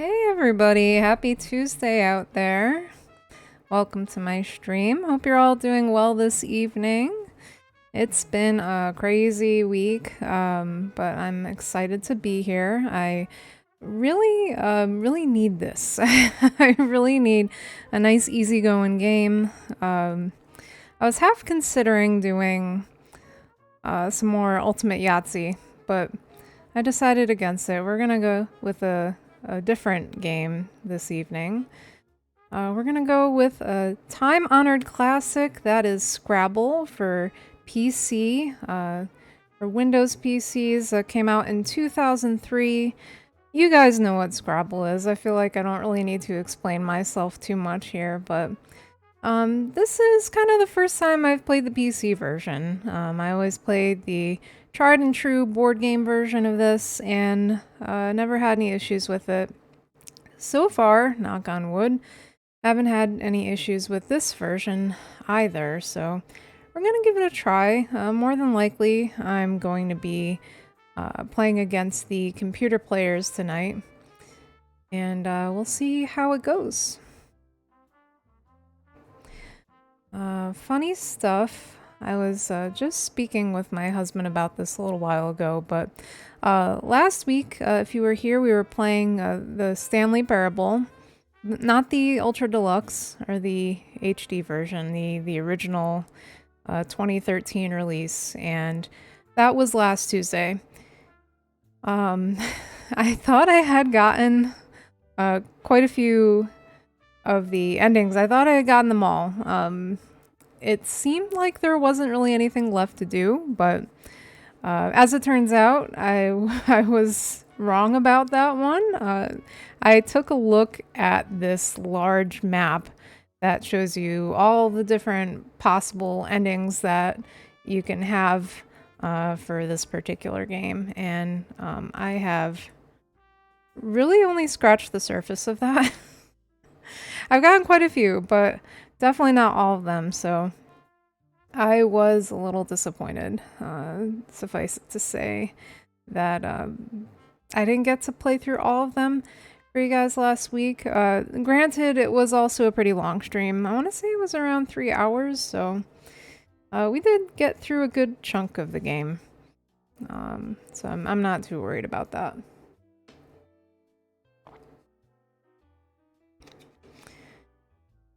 Hey everybody, happy Tuesday out there. Welcome to my stream. Hope you're all doing well this evening. It's been a crazy week, but I'm excited to be here. I really need this. I really need a nice easygoing game. I was half considering doing some more Ultimate Yahtzee, but I decided against it. We're gonna go with a different game this evening. We're gonna go with a time-honored classic that is Scrabble for PC. For Windows PCs that came out in 2003. You guys know what Scrabble is. I feel like I don't really need to explain myself too much here, but this is kind of the first time I've played the PC version. I always played the tried and true board game version of this and never had any issues with it. So far, knock on wood, haven't had any issues with this version either, so we're gonna give it a try. More than likely, I'm going to be playing against the computer players tonight, and we'll see how it goes. Funny stuff. I was just speaking with my husband about this a little while ago, but last week, if you were here, we were playing the Stanley Parable, not the Ultra Deluxe or the HD version, the original 2013 release, and that was last Tuesday. I thought I had gotten quite a few of the endings. I thought I had gotten them all. It seemed like there wasn't really anything left to do, but as it turns out, I was wrong about that one. I took a look at this large map that shows you all the different possible endings that you can have for this particular game, and I have really only scratched the surface of that. I've gotten quite a few, but definitely not all of them, so I was a little disappointed. Suffice it to say that I didn't get to play through all of them for you guys last week. Granted, it was also a pretty long stream. I want to say it was around 3 hours, so we did get through a good chunk of the game. So I'm not too worried about that.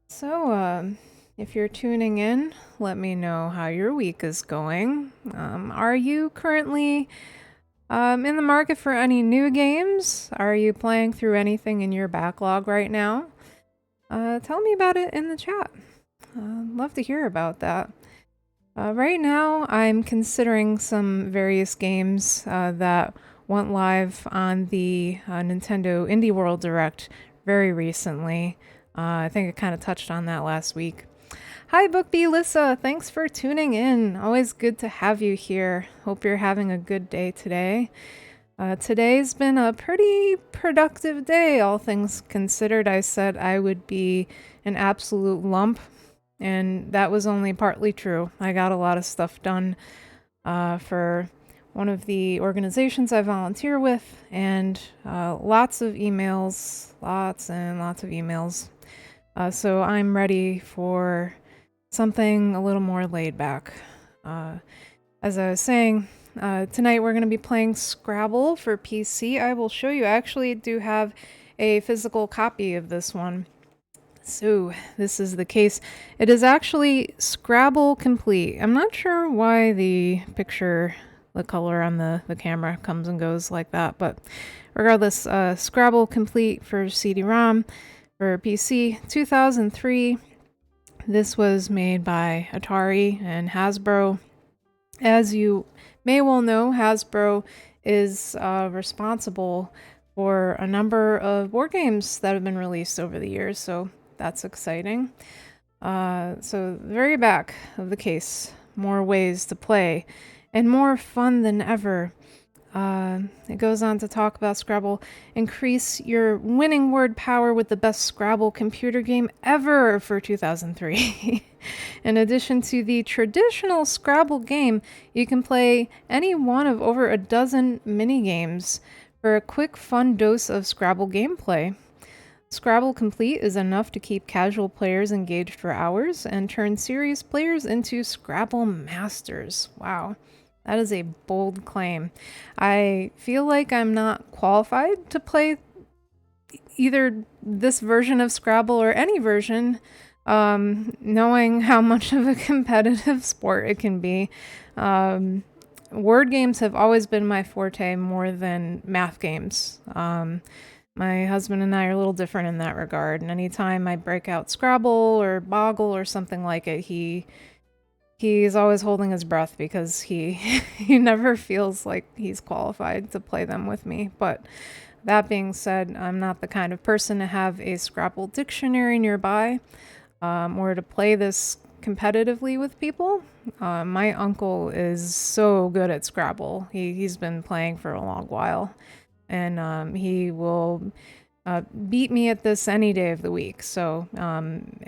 So, if you're tuning in, let me know how your week is going. Are you currently in the market for any new games? Are you playing through anything in your backlog right now? Tell me about it in the chat. Love to hear about that. Right now, I'm considering some various games that went live on the Nintendo Indie World Direct very recently. I think I kind of touched on that last week. Hi, BookBee Lissa. Thanks for tuning in. Always good to have you here. Hope you're having a good day today. Today's been a pretty productive day, all things considered. I said I would be an absolute lump, and that was only partly true. I got a lot of stuff done for one of the organizations I volunteer with, and lots of emails, lots and lots of emails. So I'm ready for something a little more laid back. As I was saying, tonight we're going to be playing Scrabble for PC. I will show you. I actually do have a physical copy of this one. So this is the case. It is actually Scrabble Complete. I'm not sure why the picture, the color on the camera comes and goes like that, but regardless, Scrabble Complete for CD-ROM. For PC, 2003. This was made by Atari and Hasbro. As you may well know, Hasbro is responsible for a number of board games that have been released over the years, so that's exciting. So the very back of the case, more ways to play, and more fun than ever. It goes on to talk about Scrabble. Increase your winning word power with the best Scrabble computer game ever for 2003. In addition to the traditional Scrabble game, you can play any one of over a dozen mini games for a quick, fun dose of Scrabble gameplay. Scrabble Complete is enough to keep casual players engaged for hours and turn serious players into Scrabble masters. Wow, that is a bold claim. I feel like I'm not qualified to play either this version of Scrabble or any version, knowing how much of a competitive sport it can be. Word games have always been my forte more than math games. My husband and I are a little different in that regard, and anytime I break out Scrabble or Boggle or something like it, he's always holding his breath because he he never feels like he's qualified to play them with me. But that being said, I'm not the kind of person to have a Scrabble dictionary nearby, or to play this competitively with people. My uncle is so good at Scrabble. He's been playing for a long while, and he will beat me at this any day of the week. So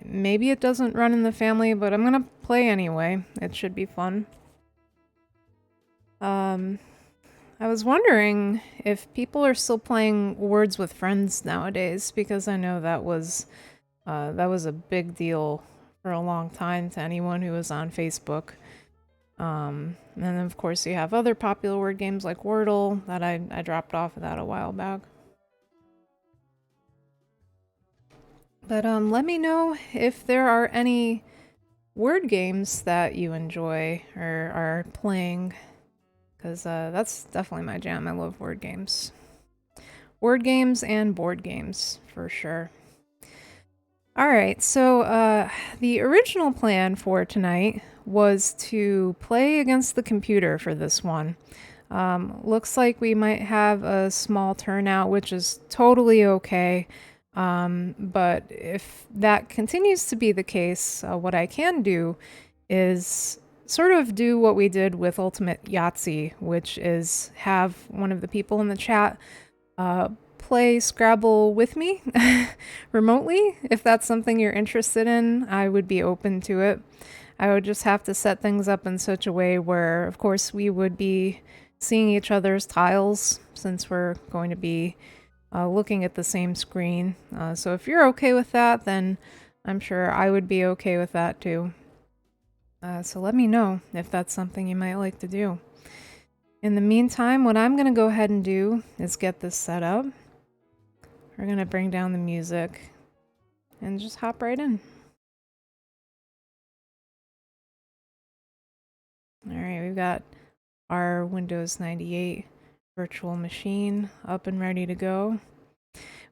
maybe it doesn't run in the family, but I'm gonna play anyway. It should be fun. I was wondering if people are still playing Words with Friends nowadays, because I know that was a big deal for a long time to anyone who was on Facebook. And then of course you have other popular word games like Wordle that I dropped off of that a while back. But let me know if there are any word games that you enjoy or are playing, because that's definitely my jam. I love word games. Word games and board games, for sure. Alright, so the original plan for tonight was to play against the computer for this one. Looks like we might have a small turnout, which is totally okay. But if that continues to be the case, what I can do is sort of do what we did with Ultimate Yahtzee, which is have one of the people in the chat play Scrabble with me remotely. If that's something you're interested in, I would be open to it. I would just have to set things up in such a way where, of course, we would be seeing each other's tiles since we're going to be looking at the same screen. So if you're okay with that, then I'm sure I would be okay with that too. So let me know if that's something you might like to do. In the meantime, what I'm going to go ahead and do is get this set up. We're going to bring down the music and just hop right in. Alright, we've got our Windows 98 virtual machine up and ready to go.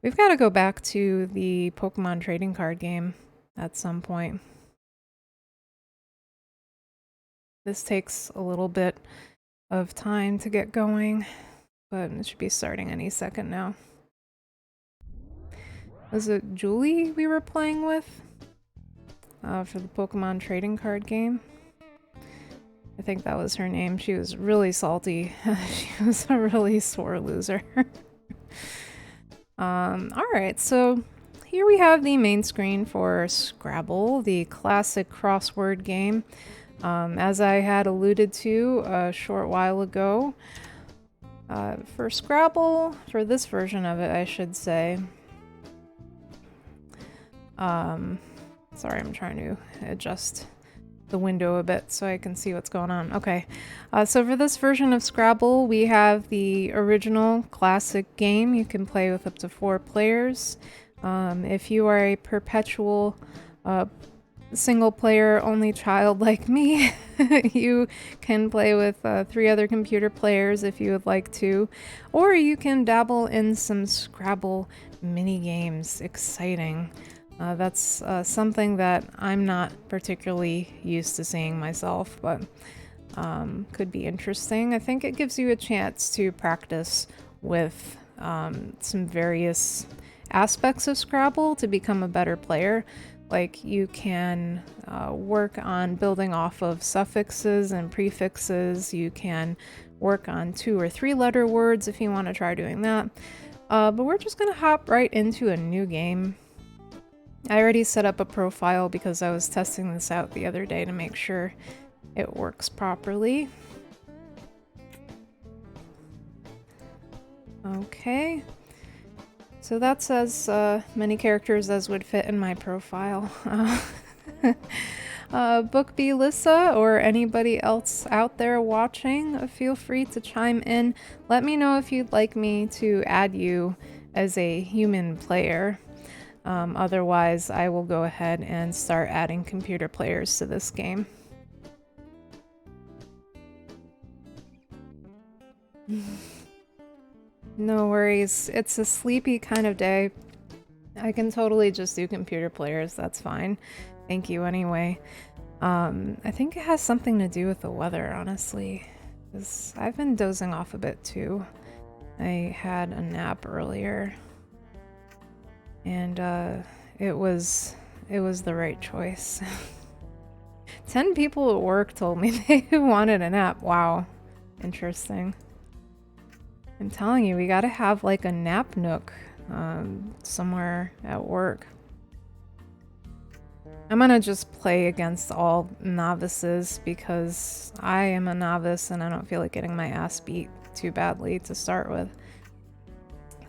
We've got to go back to the Pokemon trading card game at some point. This takes a little bit of time to get going, but it should be starting any second now. Was it Julie we were playing with for the Pokemon trading card game? I think that was her name. She was really salty. She was a really sore loser. Alright, so here we have the main screen for Scrabble, the classic crossword game. As I had alluded to a short while ago, for Scrabble, for this version of it, I should say. Sorry, I'm trying to adjust the window a bit so I can see what's going on. Okay, so for this version of Scrabble, we have the original classic game. You can play with up to 4 players. If you are a perpetual single player only child like me, you can play with 3 other computer players if you would like to, or you can dabble in some Scrabble mini games. Exciting. That's something that I'm not particularly used to seeing myself, but could be interesting. I think it gives you a chance to practice with some various aspects of Scrabble to become a better player. Like you can work on building off of suffixes and prefixes. You can work on 2 or 3 letter words if you want to try doing that. But we're just going to hop right into a new game. I already set up a profile because I was testing this out the other day to make sure it works properly. Okay. So that's as many characters as would fit in my profile. Book B Lissa or anybody else out there watching, feel free to chime in. Let me know if you'd like me to add you as a human player. Otherwise, I will go ahead and start adding computer players to this game. No worries. It's a sleepy kind of day. I can totally just do computer players. That's fine. Thank you anyway. I think it has something to do with the weather, honestly. 'Cause I've been dozing off a bit too. I had a nap earlier. And it was the right choice. 10 people at work told me they wanted a nap. Wow. Interesting. I'm telling you, we gotta have like a nap nook somewhere at work. I'm gonna just play against all novices because I am a novice and I don't feel like getting my ass beat too badly to start with.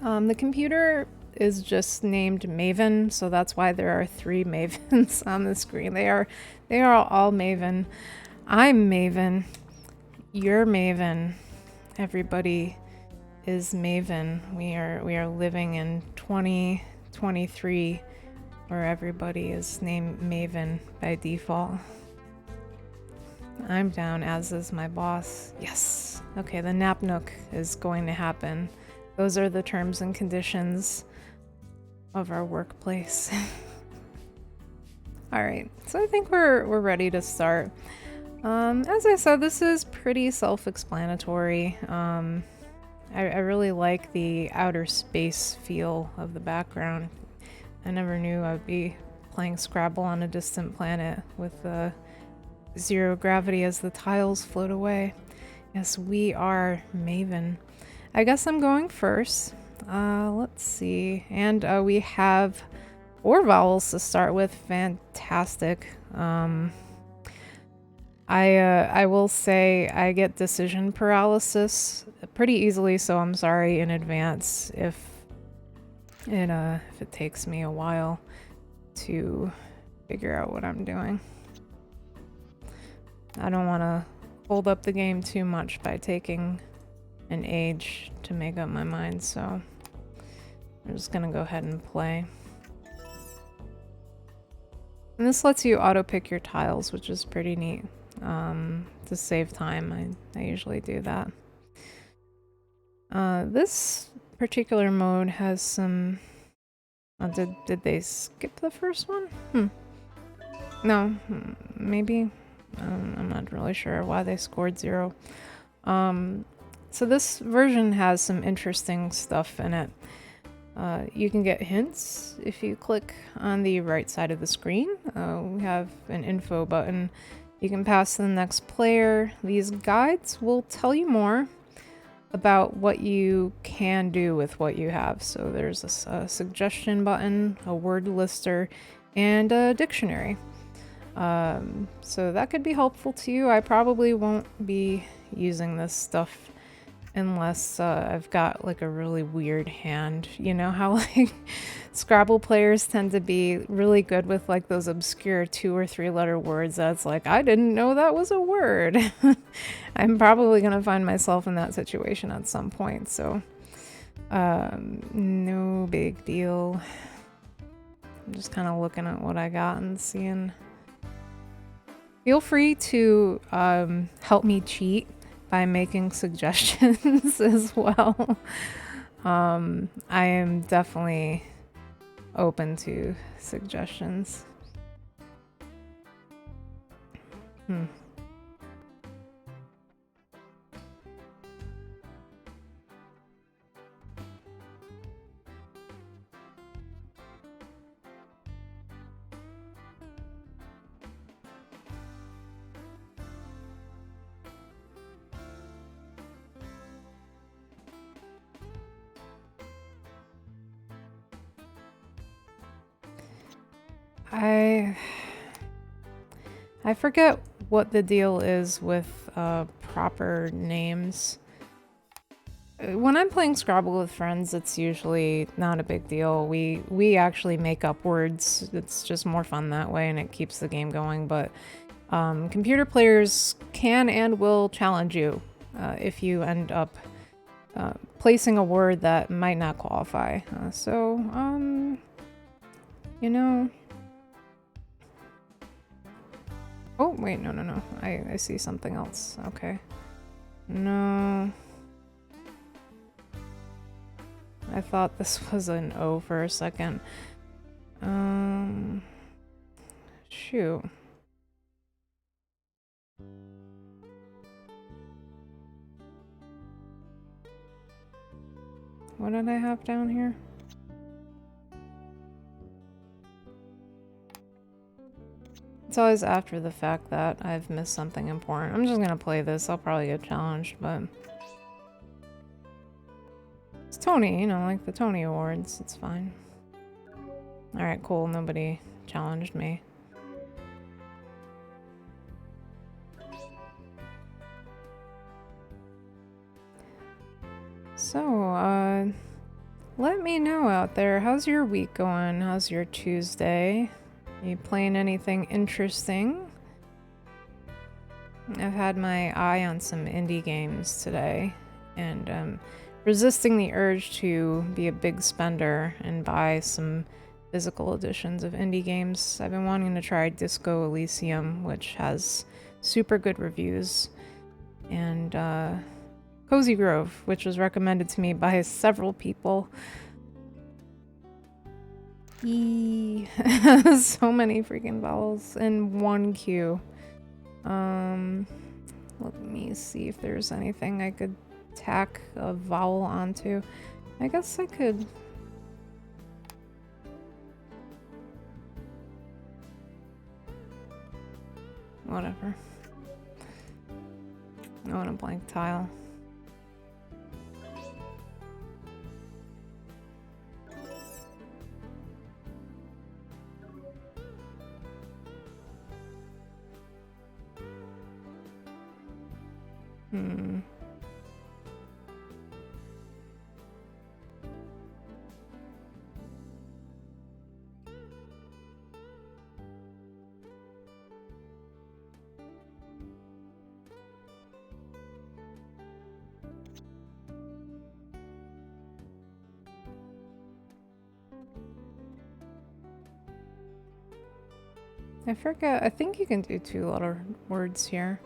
The computer is just named Maven, so that's why there are 3 Mavens on the screen. They are all Maven. I'm Maven. You're Maven. Everybody is Maven. We are living in 2023 where everybody is named Maven by default. I'm down, as is my boss. Yes. Okay, the nap nook is going to happen. Those are the terms and conditions of our workplace. Alright, so I think we're ready to start. As I said, this is pretty self-explanatory. I really like the outer space feel of the background. I never knew I'd be playing Scrabble on a distant planet with zero gravity as the tiles float away. Yes, we are Maven. I guess I'm going first. Let's see. And we have 4 vowels to start with. Fantastic. I will say I get decision paralysis pretty easily, so I'm sorry in advance if it takes me a while to figure out what I'm doing. I don't want to hold up the game too much by taking an age to make up my mind, so I'm just gonna go ahead and play. And this lets you auto pick your tiles, which is pretty neat. To save time, I usually do that. This particular mode has some... did they skip the first one? No, maybe. I'm not really sure why they scored 0. So this version has some interesting stuff in it. You can get hints if you click on the right side of the screen. We have an info button. You can pass to the next player. These guides will tell you more about what you can do with what you have. So there's a suggestion button, a word lister, and a dictionary. So that could be helpful to you. I probably won't be using this stuff unless I've got like a really weird hand. You know how like Scrabble players tend to be really good with like those obscure 2 or 3 letter words that's like, I didn't know that was a word. I'm probably gonna find myself in that situation at some point, so no big deal. I'm just kind of looking at what I got and seeing. Feel free to help me cheat by making suggestions as well. I am definitely open to suggestions. I forget what the deal is with proper names. When I'm playing Scrabble with friends, it's usually not a big deal. We actually make up words. It's just more fun that way, and it keeps the game going. But computer players can and will challenge you if you end up placing a word that might not qualify. You know. Oh wait, no. I see something else. Okay. No. I thought this was an O for a second. Shoot. What did I have down here? It's always after the fact that I've missed something important. I'm just gonna play this. I'll probably get challenged, but... It's Tony, you know, like the Tony Awards. It's fine. Alright, cool. Nobody challenged me. So, let me know out there. How's your week going? How's your Tuesday? Are you playing anything interesting? I've had my eye on some indie games today, and resisting the urge to be a big spender and buy some physical editions of indie games. I've been wanting to try Disco Elysium, which has super good reviews, and Cozy Grove, which was recommended to me by several people. Yee. So many freaking vowels in one queue. Let me see if there's anything I could tack a vowel onto. I guess I could... Whatever. I want a blank tile. I forget, I think you can do 2 letter words here.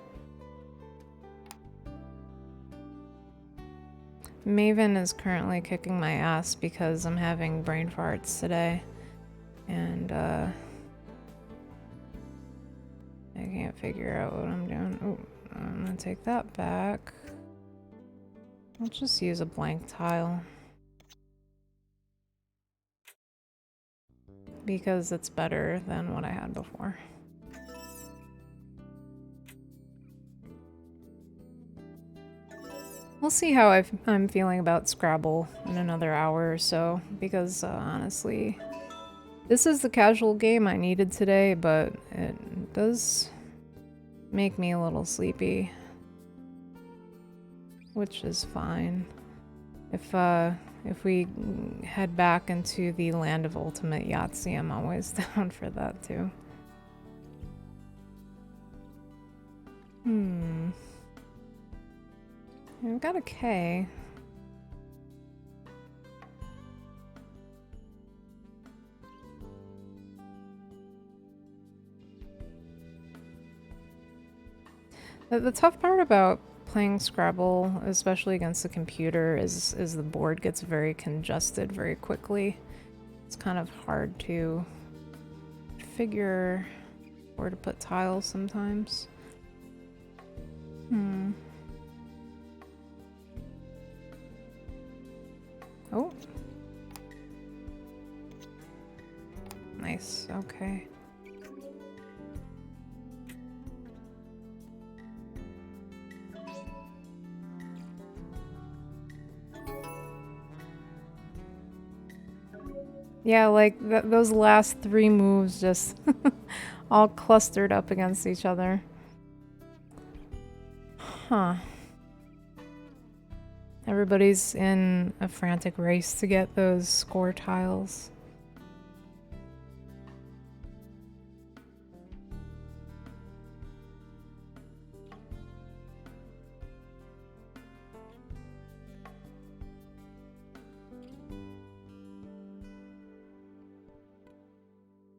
Maven is currently kicking my ass because I'm having brain farts today. And, I can't figure out what I'm doing. Oh, I'm gonna take that back. I'll just use a blank tile. Because it's better than what I had before. We'll see how I'm feeling about Scrabble in another hour or so, because honestly, this is the casual game I needed today, but it does make me a little sleepy, which is fine. If we head back into the land of ultimate Yahtzee, I'm always down for that too. I've got a K. The tough part about playing Scrabble, especially against the computer, is the board gets very congested very quickly. It's kind of hard to figure where to put tiles sometimes. Oh. Nice, okay. Yeah, like those last 3 moves just all clustered up against each other. Huh. Everybody's in a frantic race to get those score tiles.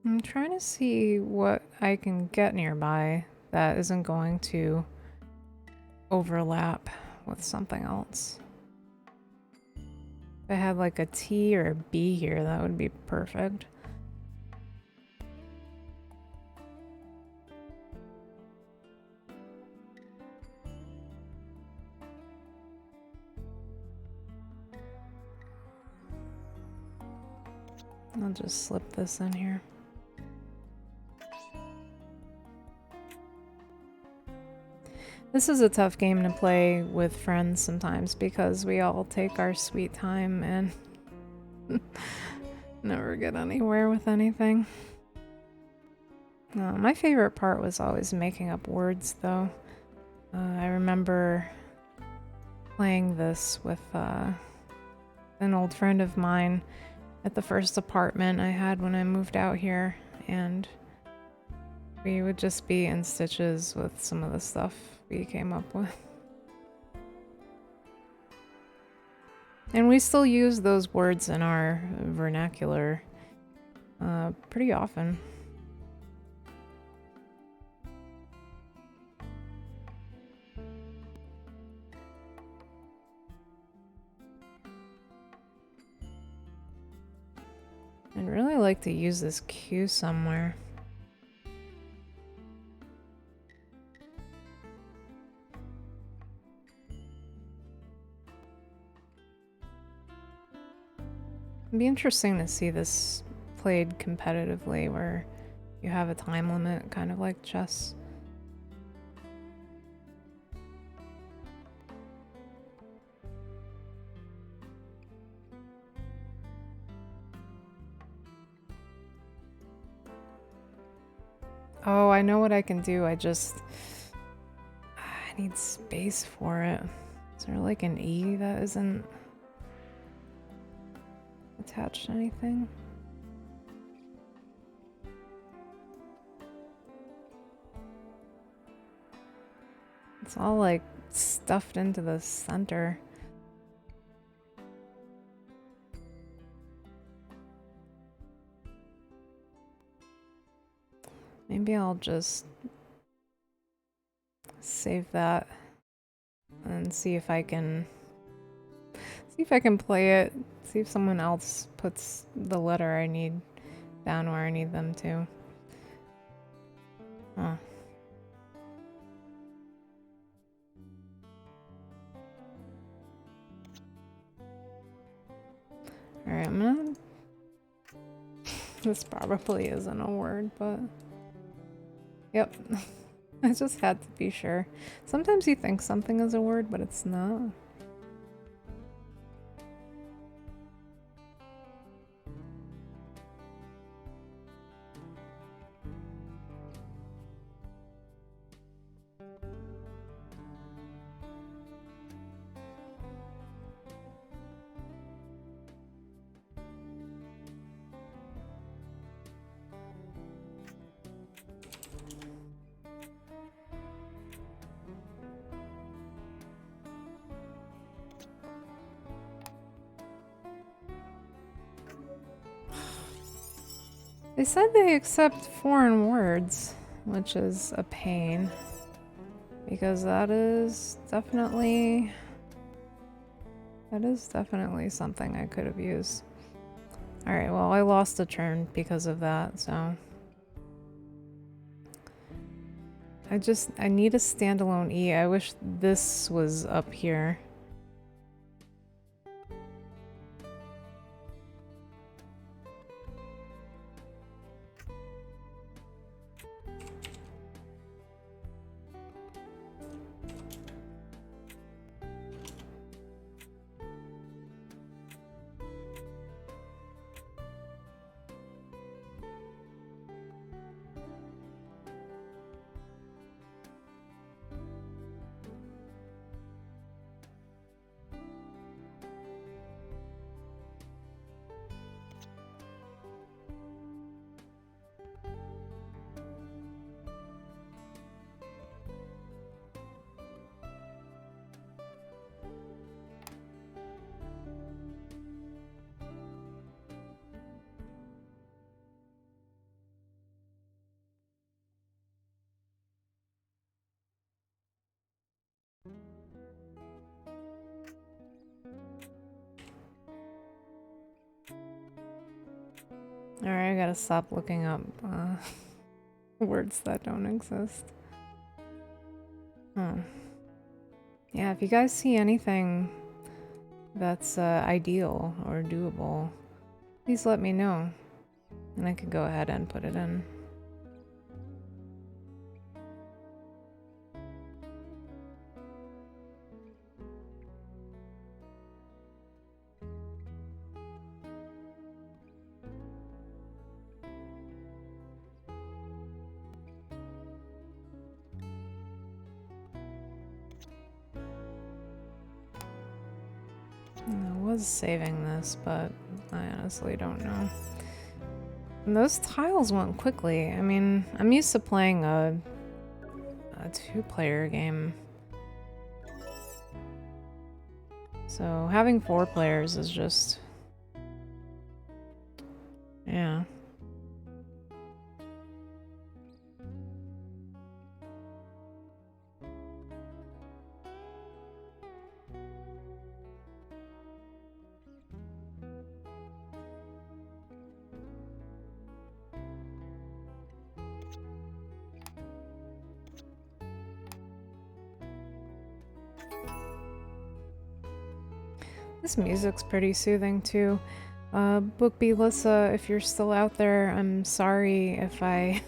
I'm trying to see what I can get nearby that isn't going to overlap with something else. If I had like a T or a B here, that would be perfect. I'll just slip this in here. This is a tough game to play with friends sometimes because we all take our sweet time and never get anywhere with anything. My favorite part was always making up words, though. I remember playing this with an old friend of mine at the first apartment I had when I moved out here, and we would just be in stitches with some of the stuff we came up with. And we still use those words in our vernacular pretty often. I'd really like to use this cue somewhere. It'd be interesting to see this played competitively where you have a time limit, kind of like chess. Oh, I know what I can do. I need space for it. Is there like an E that isn't attached to anything? It's all like stuffed into the center. Maybe I'll just save that and see if I can play it. See if someone else puts the letter I need down where I need them to. Huh. Alright, I'm gonna... This probably isn't a word, but... Yep. I just had to be sure. Sometimes you think something is a word, but it's not. They said they accept foreign words, which is a pain, because that is definitely something I could have used. Alright, well, I lost a turn because of that, so... I need a standalone E. I wish this was up here. Alright, I gotta stop looking up words that don't exist. Oh. Yeah, if you guys see anything that's ideal or doable, please let me know. And I could go ahead and put it in. I was saving this, but I honestly don't know. And those tiles went quickly. I mean, I'm used to playing a two-player game. So having 4 players is just... yeah. This music's pretty soothing too. Book B Lissa, if you're still out there, I'm sorry if I...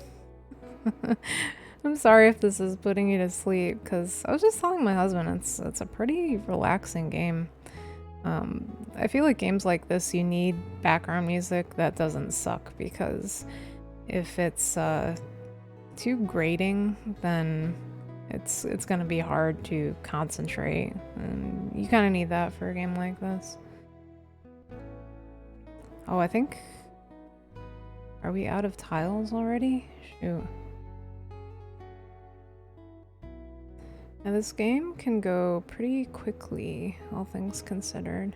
I'm sorry if this is putting you to sleep, because I was just telling my husband it's a pretty relaxing game. I feel like games like this, you need background music that doesn't suck, because if it's too grating, then it's gonna be hard to concentrate, and you kind of need that for a game like this. Oh, I think... are we out of tiles already? Shoot. Now this game can go pretty quickly, all things considered.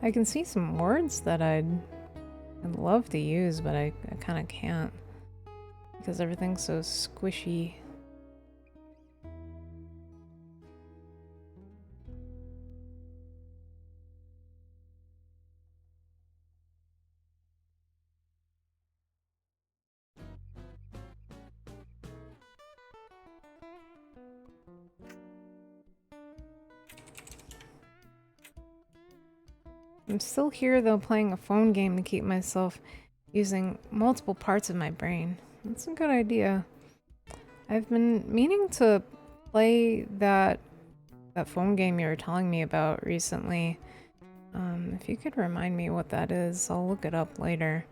I can see some words that I'd love to use, but I kind of can't, because everything's so squishy. I'm still here though, playing a phone game to keep myself using multiple parts of my brain. That's a good idea. I've been meaning to play that phone game you were telling me about recently. If you could remind me what that is, I'll look it up later.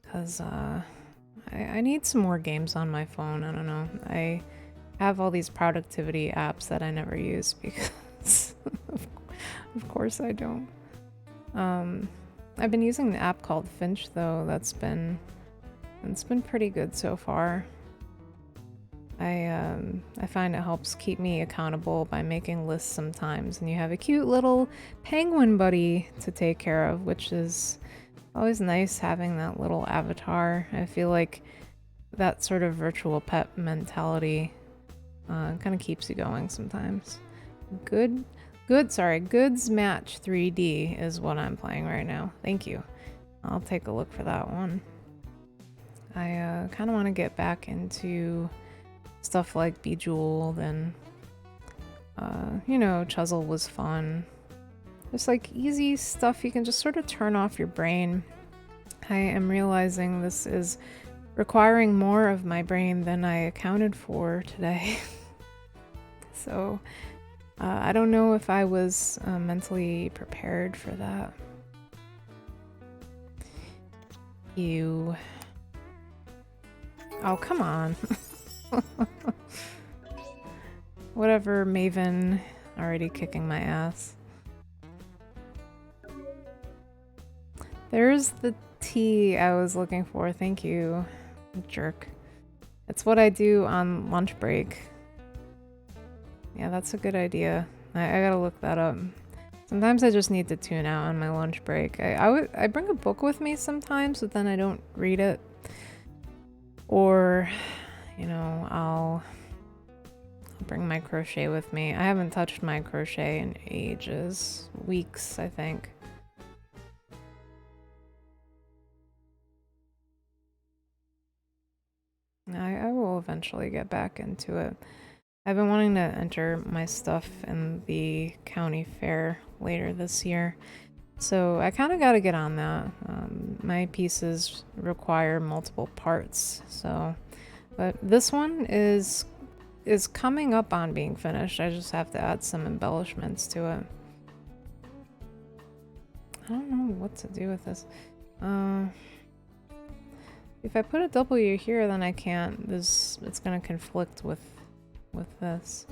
Because I need some more games on my phone. I don't know. I have all these productivity apps that I never use because of course I don't. I've been using an app called Finch though. It's been pretty good so far. I find it helps keep me accountable by making lists sometimes, and you have a cute little penguin buddy to take care of, which is always nice having that little avatar. I feel like that sort of virtual pet mentality kind of keeps you going sometimes. Goods Match 3D is what I'm playing right now. Thank you. I'll take a look for that one. I kind of want to get back into stuff like Bejeweled and, you know, Chuzzle was fun. Just like easy stuff you can just sort of turn off your brain. I am realizing this is requiring more of my brain than I accounted for today. So I don't know if I was mentally prepared for that. You. Oh, come on. Whatever, Maven, already kicking my ass. There's the tea I was looking for, thank you, jerk. It's what I do on lunch break. Yeah, that's a good idea. I gotta look that up. Sometimes I just need to tune out on my lunch break. I bring a book with me sometimes, but then I don't read it. Or, you know, I'll bring my crochet with me. I haven't touched my crochet in ages. Weeks, I think. I will eventually get back into it. I've been wanting to enter my stuff in the county fair later this year. So I kind of got to get on that. My pieces require multiple parts. So, but this one is coming up on being finished. I just have to add some embellishments to it. I don't know what to do with this. If I put a W here, then I can't. It's gonna conflict with this.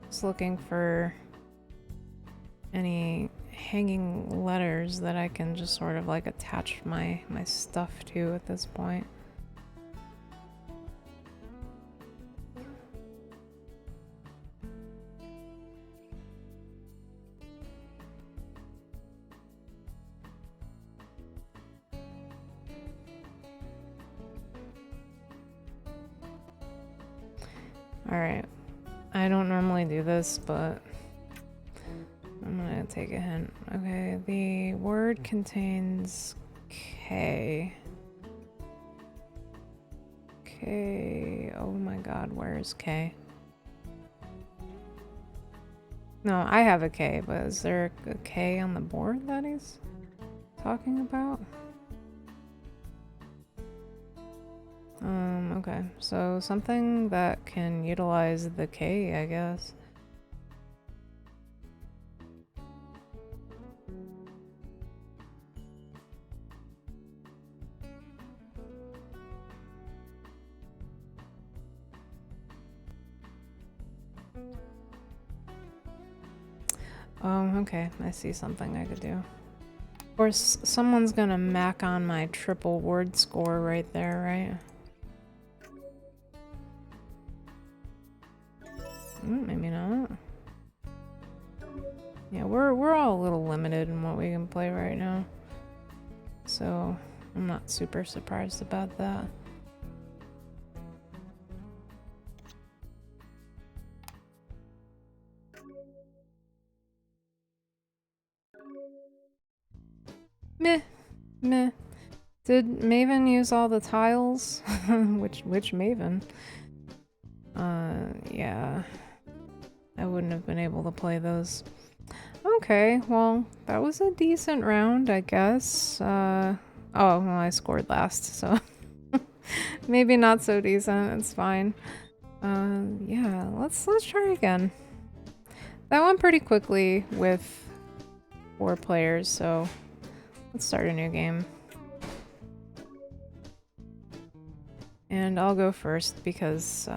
Just looking for any hanging letters that I can just sort of like attach my stuff to at this point. Alright, I don't normally do this, but I'm gonna take a hint. Okay, the word contains K. K. Oh my god, where is K? No, I have a K, but is there a K on the board that he's talking about? Okay, so something that can utilize the K, I guess. Oh, okay, I see something I could do. Of course, someone's gonna mac on my triple word score right there, right? Maybe not. Yeah, we're all a little limited in what we can play right now. So, I'm not super surprised about that. Meh. Meh. Did Maven use all the tiles? which Maven? Yeah. I wouldn't have been able to play those. Okay, well, that was a decent round, I guess. Oh, well, I scored last, so maybe not so decent. It's fine. Yeah, let's try again. That went pretty quickly with 4 players, so let's start a new game. And I'll go first because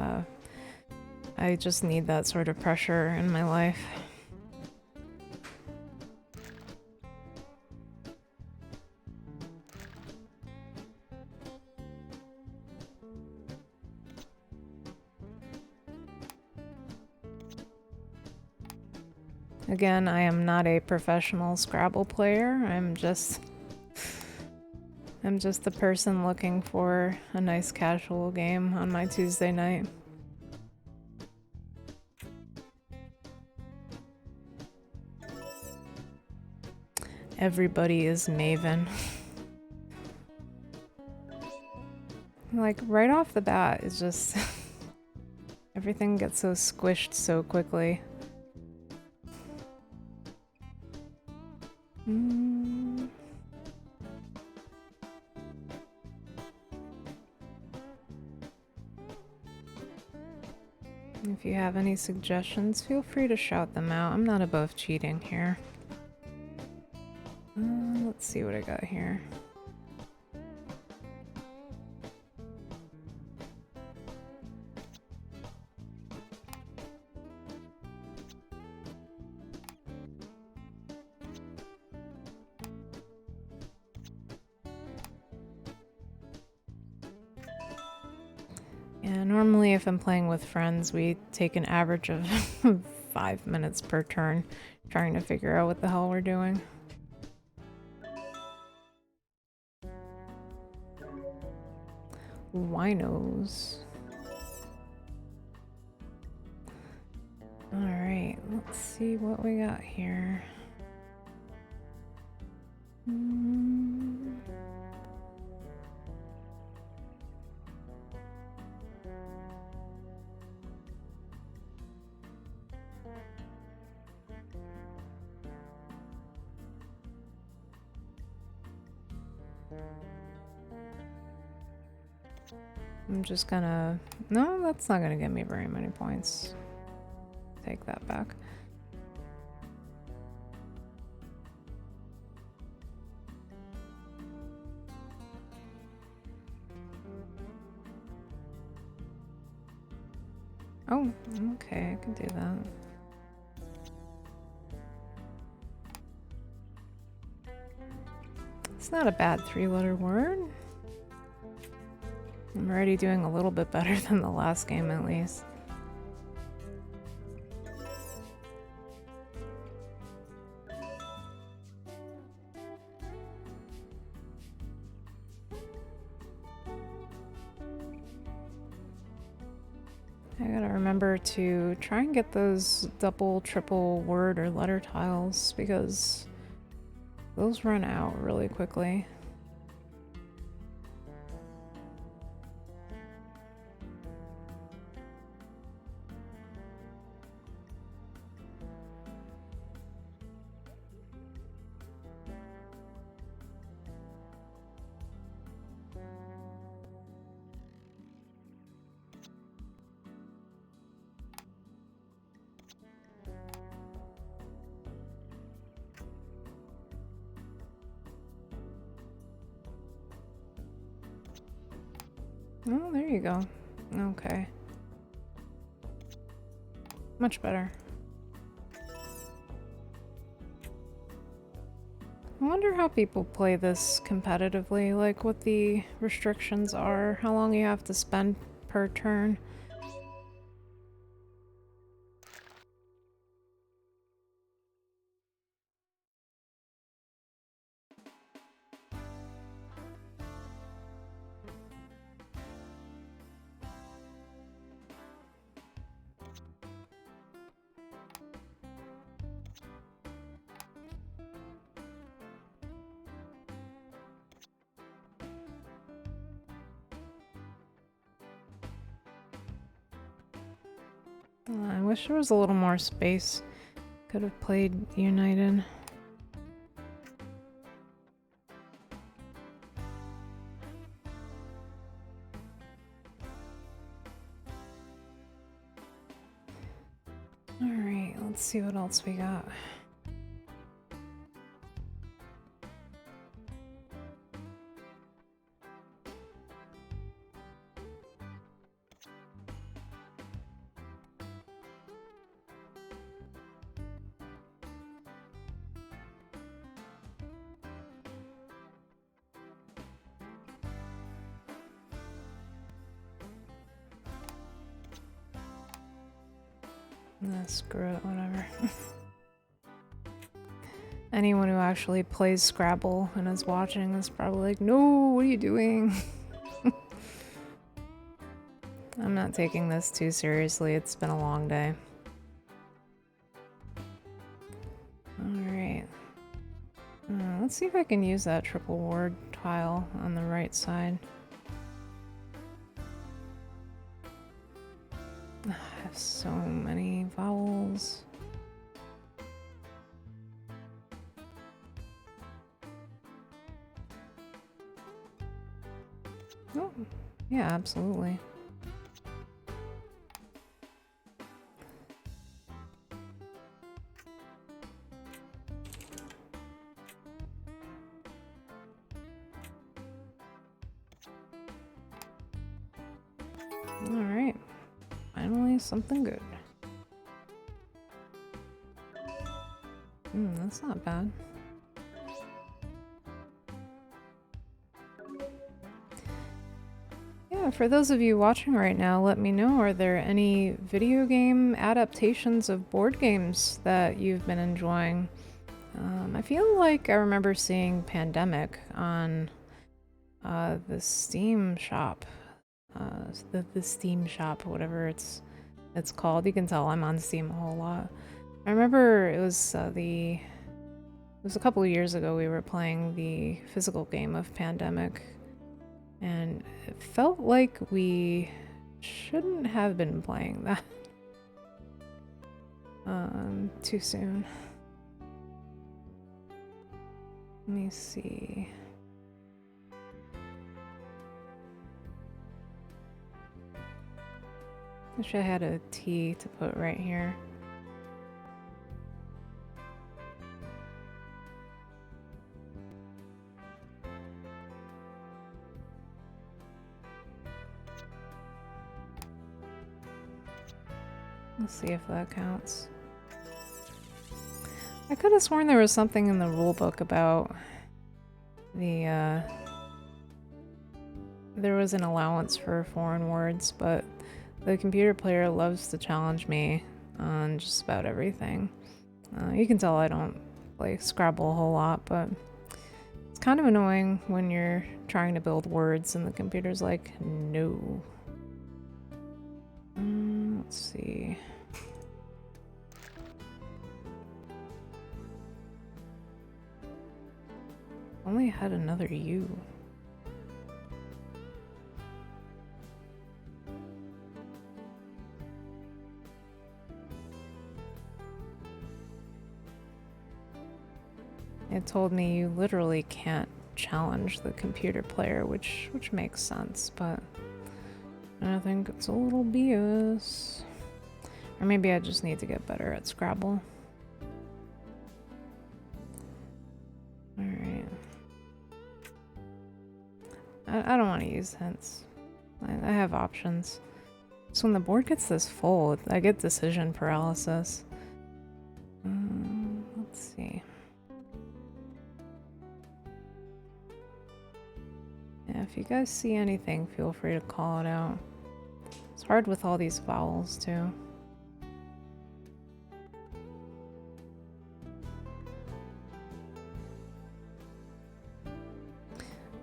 I just need that sort of pressure in my life. Again, I am not a professional Scrabble player. I'm just the person looking for a nice casual game on my Tuesday night. Everybody is Maven. Like, right off the bat, it's just... everything gets so squished so quickly. If you have any suggestions, feel free to shout them out. I'm not above cheating here. Let's see what I got here. Yeah, normally if I'm playing with friends, we take an average of 5 minutes per turn, trying to figure out what the hell we're doing. winos. Alright, let's see what we got here. I'm just gonna... No, that's not gonna get me very many points. Take that back. Oh, okay, I can do that. It's not a bad 3-letter word. I'm already doing a little bit better than the last game, at least. I gotta remember to try and get those double, triple word or letter tiles because those run out really quickly. Oh, there you go. Okay. Much better. I wonder how people play this competitively, like what the restrictions are, how long you have to spend per turn. I wish there was a little more space. Could have played United. Alright, let's see what else we got. Nah, screw it, whatever. Anyone who actually plays Scrabble and is watching is probably like, no, what are you doing? I'm not taking this too seriously, it's been a long day. Alright. Let's see if I can use that triple word tile on the right side. I have so many vowels. Oh, yeah, absolutely. Alright. Finally, something good. That's not bad. Yeah, for those of you watching right now, let me know, are there any video game adaptations of board games that you've been enjoying? I feel like I remember seeing Pandemic on the Steam shop the Steam shop, whatever it's called. You can tell I'm on Steam a whole lot. I remember it was it was a couple of years ago we were playing the physical game of Pandemic, and it felt like we shouldn't have been playing that too soon. Let me see. Wish I had a T to put right here. Let's see if that counts. I could have sworn there was something in the rulebook about the, there was an allowance for foreign words, but the computer player loves to challenge me on just about everything. You can tell I don't play Scrabble a whole lot, but it's kind of annoying when you're trying to build words and the computer's like, no. Let's see. Only had another U. It told me you literally can't challenge the computer player, which makes sense, but I think it's a little BS. Or maybe I just need to get better at Scrabble. Alright. I don't want to use hints. I have options. So when the board gets this full, I get decision paralysis. Let's see. Yeah, if you guys see anything, feel free to call it out. It's hard with all these vowels, too.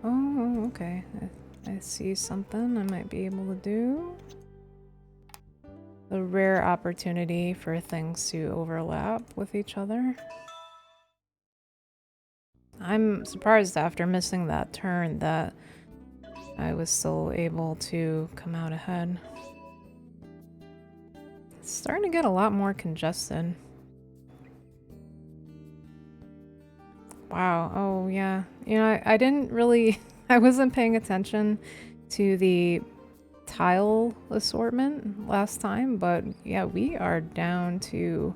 Oh, okay. I see something I might be able to do. The rare opportunity for things to overlap with each other. I'm surprised after missing that turn that I was still able to come out ahead. It's starting to get a lot more congested. Wow, oh yeah. You know, I didn't really, I wasn't paying attention to the tile assortment last time, but yeah, we are down to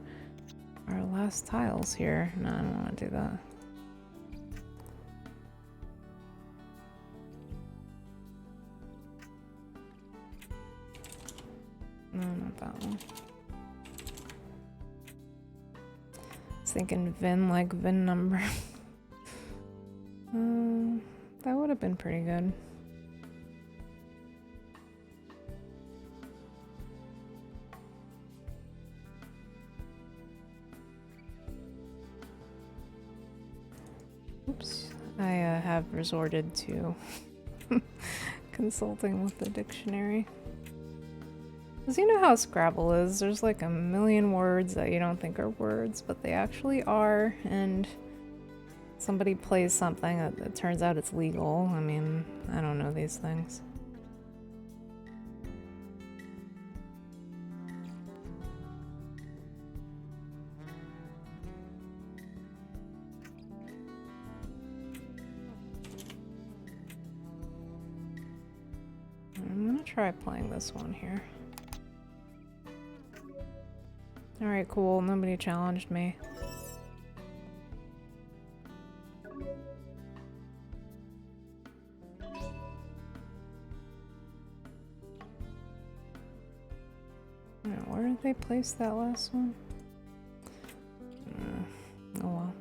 our last tiles here. No, I don't want to do that. No, not that one. I was thinking VIN like VIN number. That would have been pretty good. Oops. I have resorted to consulting with the dictionary. Because you know how Scrabble is, there's like a million words that you don't think are words, but they actually are, and somebody plays something that it turns out it's legal. I mean, I don't know these things. I'm gonna try playing this one here. Alright, cool. Nobody challenged me. Where did they place that last one? Oh well.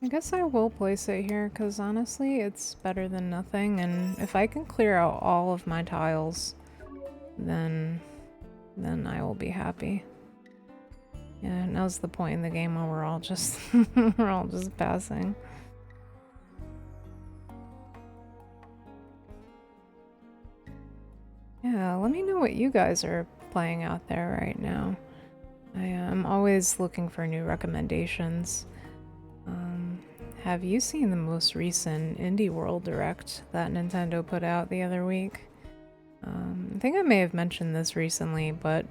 I guess I will place it here because honestly it's better than nothing, and if I can clear out all of my tiles, then I will be happy. Yeah, now's the point in the game where we're all just we're all just passing. Yeah, let me know what you guys are playing out there right now. I am always looking for new recommendations. Have you seen the most recent Indie World Direct that Nintendo put out the other week? I think I may have mentioned this recently, but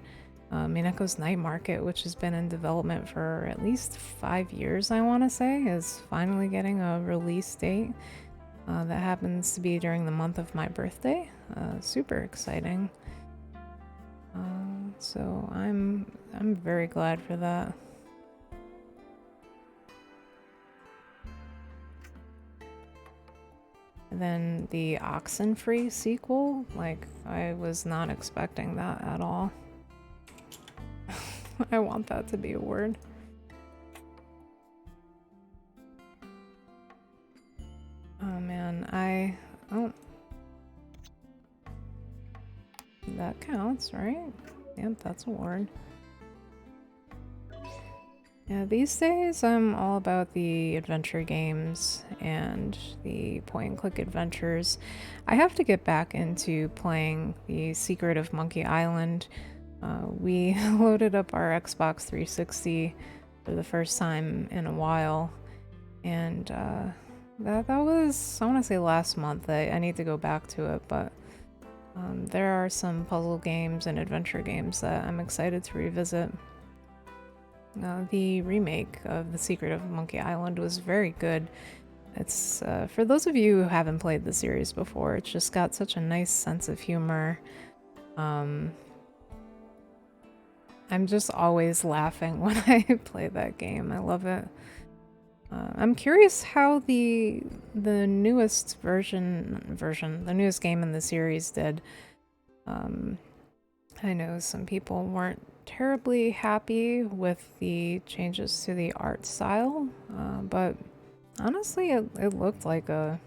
Mineko's Night Market, which has been in development for at least 5 years, I want to say, is finally getting a release date. That happens to be during the month of my birthday. Super exciting. So I'm very glad for that. And then the Oxenfree sequel, like, I was not expecting that at all. I want that to be a word. Oh man, oh. That counts, right? Yep, that's a word. Yeah, these days I'm all about the adventure games and the point-and-click adventures. I have to get back into playing The Secret of Monkey Island. We loaded up our Xbox 360 for the first time in a while, and that was, I want to say last month. I need to go back to it, but there are some puzzle games and adventure games that I'm excited to revisit. The remake of The Secret of Monkey Island was very good. It's, for those of you who haven't played the series before, it's just got such a nice sense of humor. I'm just always laughing when I play that game. I love it. I'm curious how the newest the newest game in the series did. I know some people weren't terribly happy with the changes to the art style, but honestly, it looked like a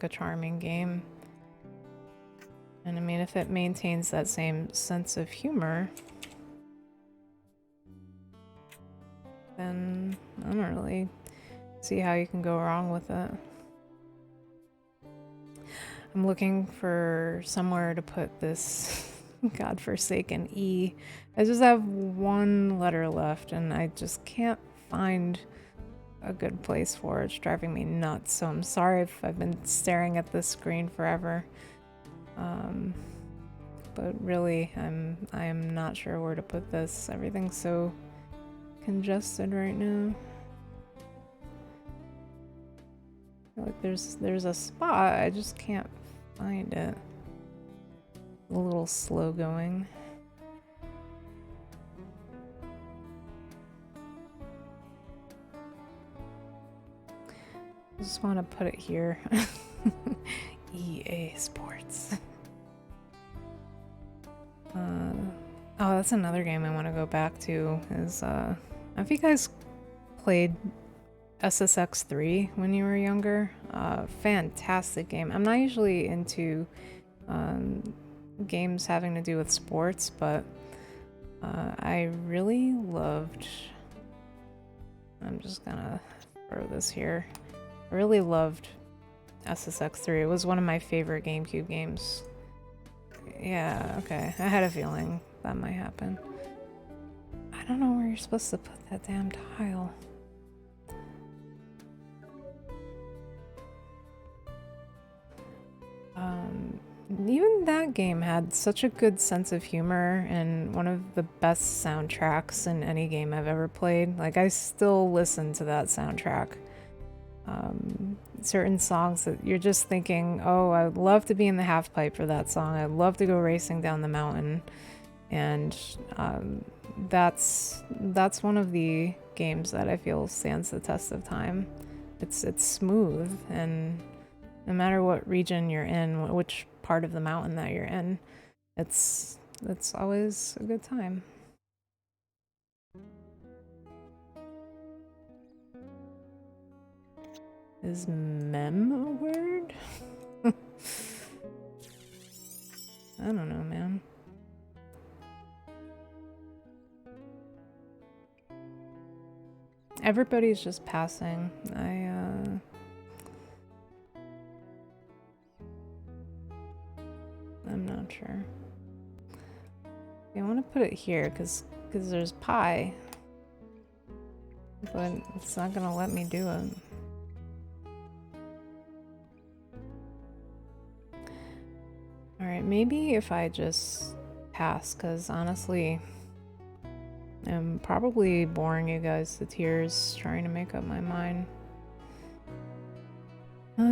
charming game. And I mean, if it maintains that same sense of humor, then I don't really see how you can go wrong with it. I'm looking for somewhere to put this godforsaken E. I just have one letter left and I just can't find a good place for it. It's driving me nuts, so I'm sorry if I've been staring at this screen forever. But really, I am not sure where to put this. Everything's so congested right now. I feel like there's a spot, I just can't find it. A little slow going. I just want to put it here. EA Sports. Oh, that's another game I want to go back to. Is have you guys played SSX3 when you were younger? Fantastic game. I'm not usually into games having to do with sports, but I really loved. I'm just gonna throw this here. I really loved SSX3. It was one of my favorite GameCube games. Yeah, okay. I had a feeling that might happen. I don't know where you're supposed to put that damn tile. Even that game had such a good sense of humor and one of the best soundtracks in any game I've ever played. Like, I still listen to that soundtrack. Certain songs that you're just thinking, oh, I'd love to be in the half pipe for that song. I'd love to go racing down the mountain. And that's one of the games that I feel stands the test of time. It's smooth, and no matter what region you're in, which part of the mountain that you're in, it's always a good time. Is mem a word? I don't know, man. Everybody's just passing. I'm not sure. I want to put it here because there's pie, but it's not gonna let me do it. All right, maybe if I just pass, because honestly, I'm probably boring you guys to tears trying to make up my mind. Yeah,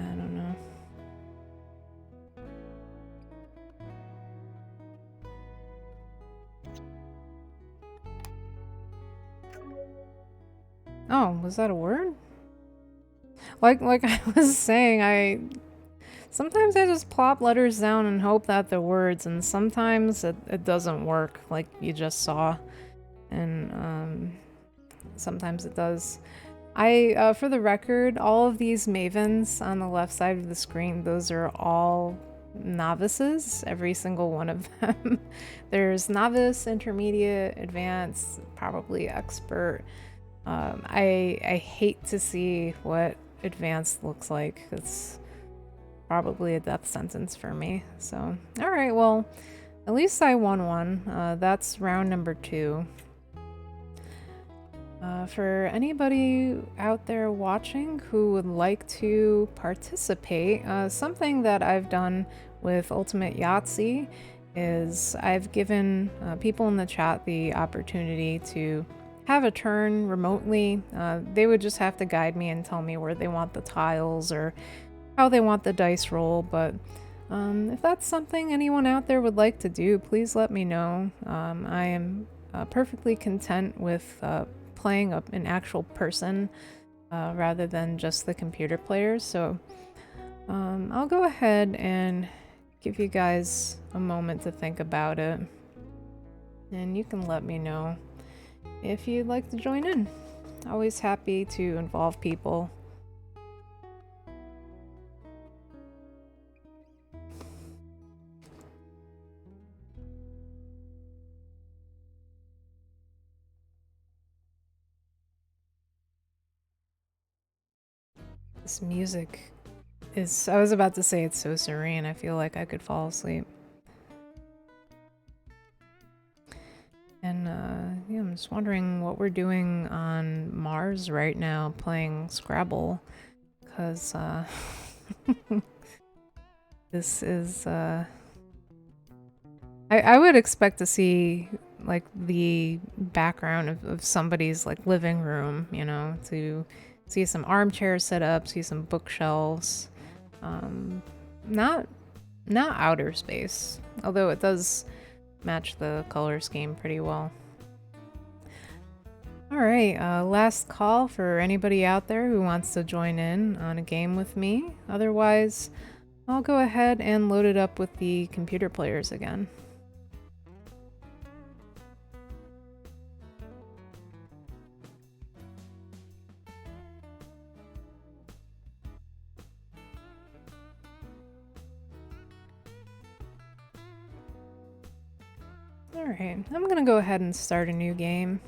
I don't know. Oh, was that a word? Like I was saying, sometimes I just plop letters down and hope that they're words, and sometimes it doesn't work, like you just saw. And sometimes it does. For the record, all of these mavens on the left side of the screen, those are all novices, every single one of them. There's novice, intermediate, advanced, probably expert. I hate to see what advanced looks like. It's probably a death sentence for me. So, all right, well, at least I won one. That's round number 2. For anybody out there watching who would like to participate, something that I've done with Ultimate Yahtzee is I've given people in the chat the opportunity to have a turn remotely. They would just have to guide me and tell me where they want the tiles or how they want the dice roll, but if that's something anyone out there would like to do, please let me know. I am perfectly content with playing an actual person rather than just the computer players, so I'll go ahead and give you guys a moment to think about it, and you can let me know if you'd like to join in. Always happy to involve people. This music is, I was about to say it's so serene, I feel like I could fall asleep. And yeah, I'm just wondering what we're doing on Mars right now, playing Scrabble, because this is I would expect to see like the background of somebody's like living room, you know, to see some armchairs set up, see some bookshelves. Not outer space, although it does match the color scheme pretty well. Alright, last call for anybody out there who wants to join in on a game with me. Otherwise, I'll go ahead and load it up with the computer players again. Alright, I'm gonna go ahead and start a new game.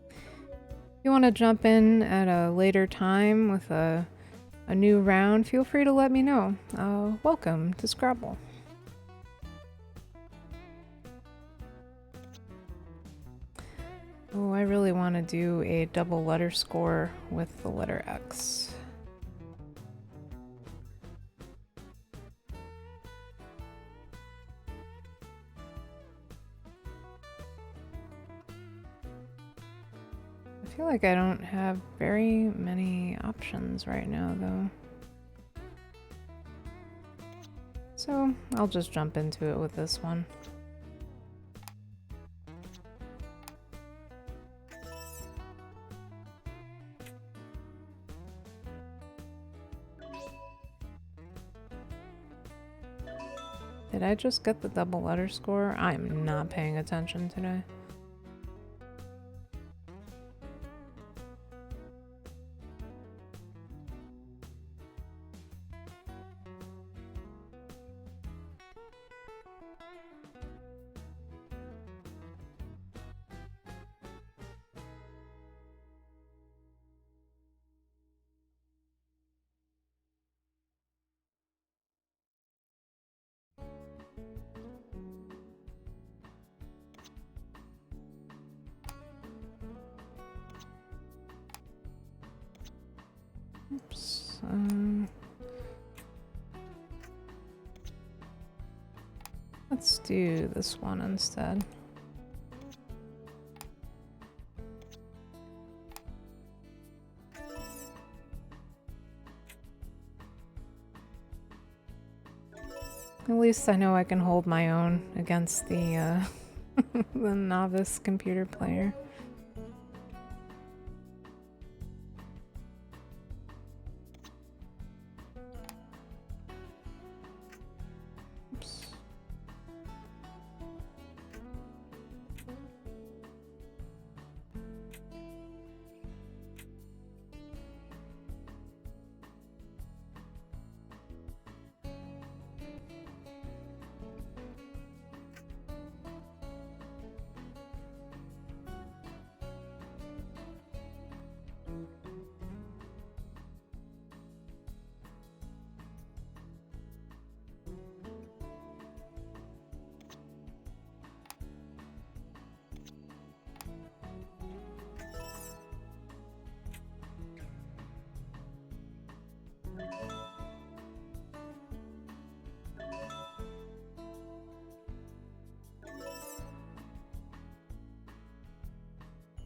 If you want to jump in at a later time with a new round, feel free to let me know. Welcome to Scrabble. Oh, I really want to do a double letter score with the letter X. I feel like I don't have very many options right now, though. So I'll just jump into it with this one. Did I just get the double letter score? I'm not paying attention today. Oops. Let's do this one instead. At least I know I can hold my own against the the novice computer player. Oops.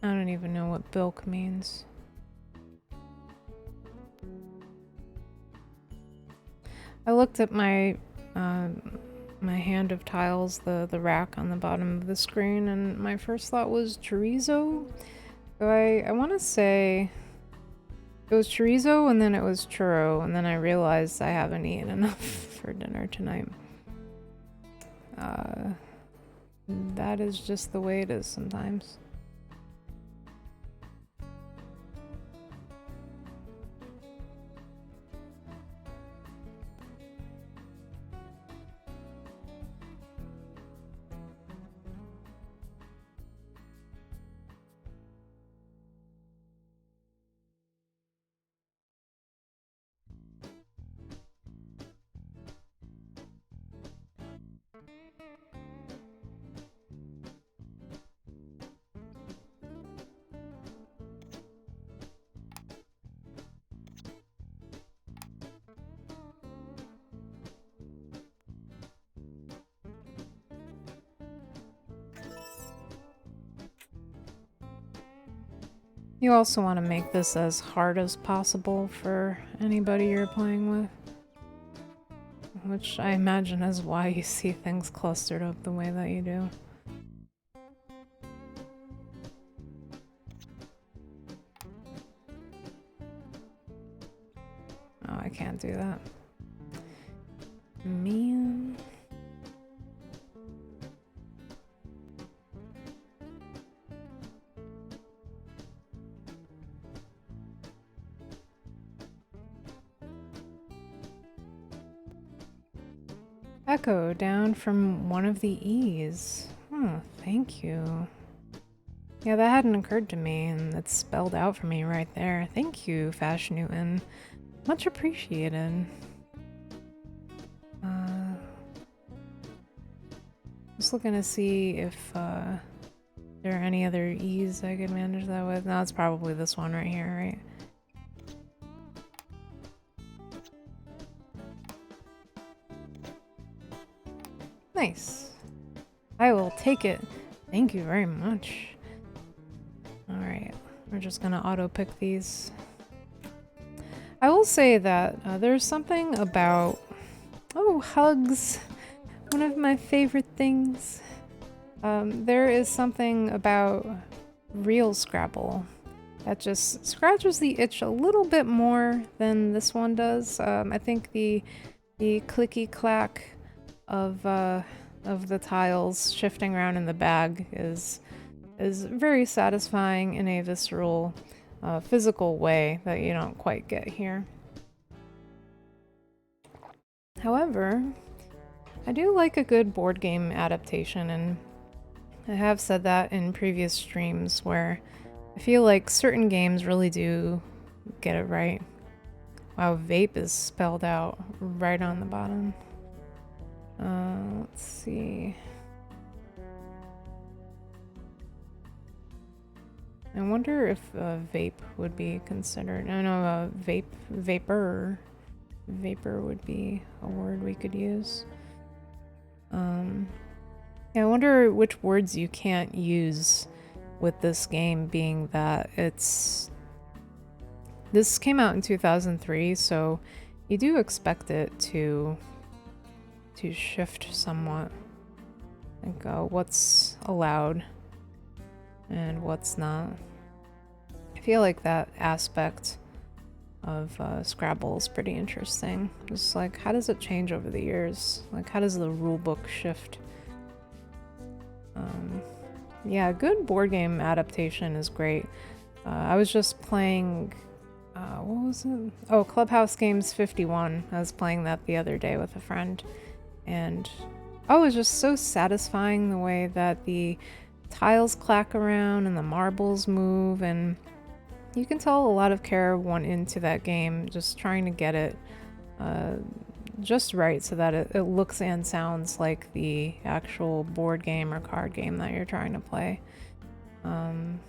I don't even know what bilk means. I looked at my my hand of tiles, the rack on the bottom of the screen, and my first thought was chorizo. So I want to say it was chorizo and then it was churro, and then I realized I haven't eaten enough for dinner tonight. That is just the way it is sometimes. You also want to make this as hard as possible for anybody you're playing with. Which I imagine is why you see things clustered up the way that you do. Oh, I can't do that. Man. Echo down from one of the E's. Oh, thank you. Yeah, that hadn't occurred to me, and it's spelled out for me right there. Thank you, Fash Newton. Much appreciated. Just looking to see if there are any other E's I could manage that with. No, it's probably this one right here, right? Nice. I will take it. Thank you very much. Alright, we're just gonna auto-pick these. I will say that there's something about... Oh, hugs! One of my favorite things. There is something about real Scrabble that just scratches the itch a little bit more than this one does. I think the clicky-clack of the tiles shifting around in the bag is very satisfying in a visceral, physical way that you don't quite get here. However, I do like a good board game adaptation, and I have said that in previous streams where I feel like certain games really do get it right. Wow, vape is spelled out right on the bottom. Let's see. I wonder if vape would be considered. No, no, vapor would be a word we could use. Yeah, I wonder which words you can't use with this game, being that this came out in 2003, so you do expect it to shift somewhat. Like what's allowed and what's not. I feel like that aspect of Scrabble is pretty interesting. Just like, how does it change over the years? Like, how does the rule book shift? Yeah, a good board game adaptation is great. I was just playing, what was it? Oh, Clubhouse Games 51. I was playing that the other day with a friend, and oh, it was just so satisfying the way that the tiles clack around and the marbles move, and you can tell a lot of care went into that game, just trying to get it just right so that it looks and sounds like the actual board game or card game that you're trying to play. I'm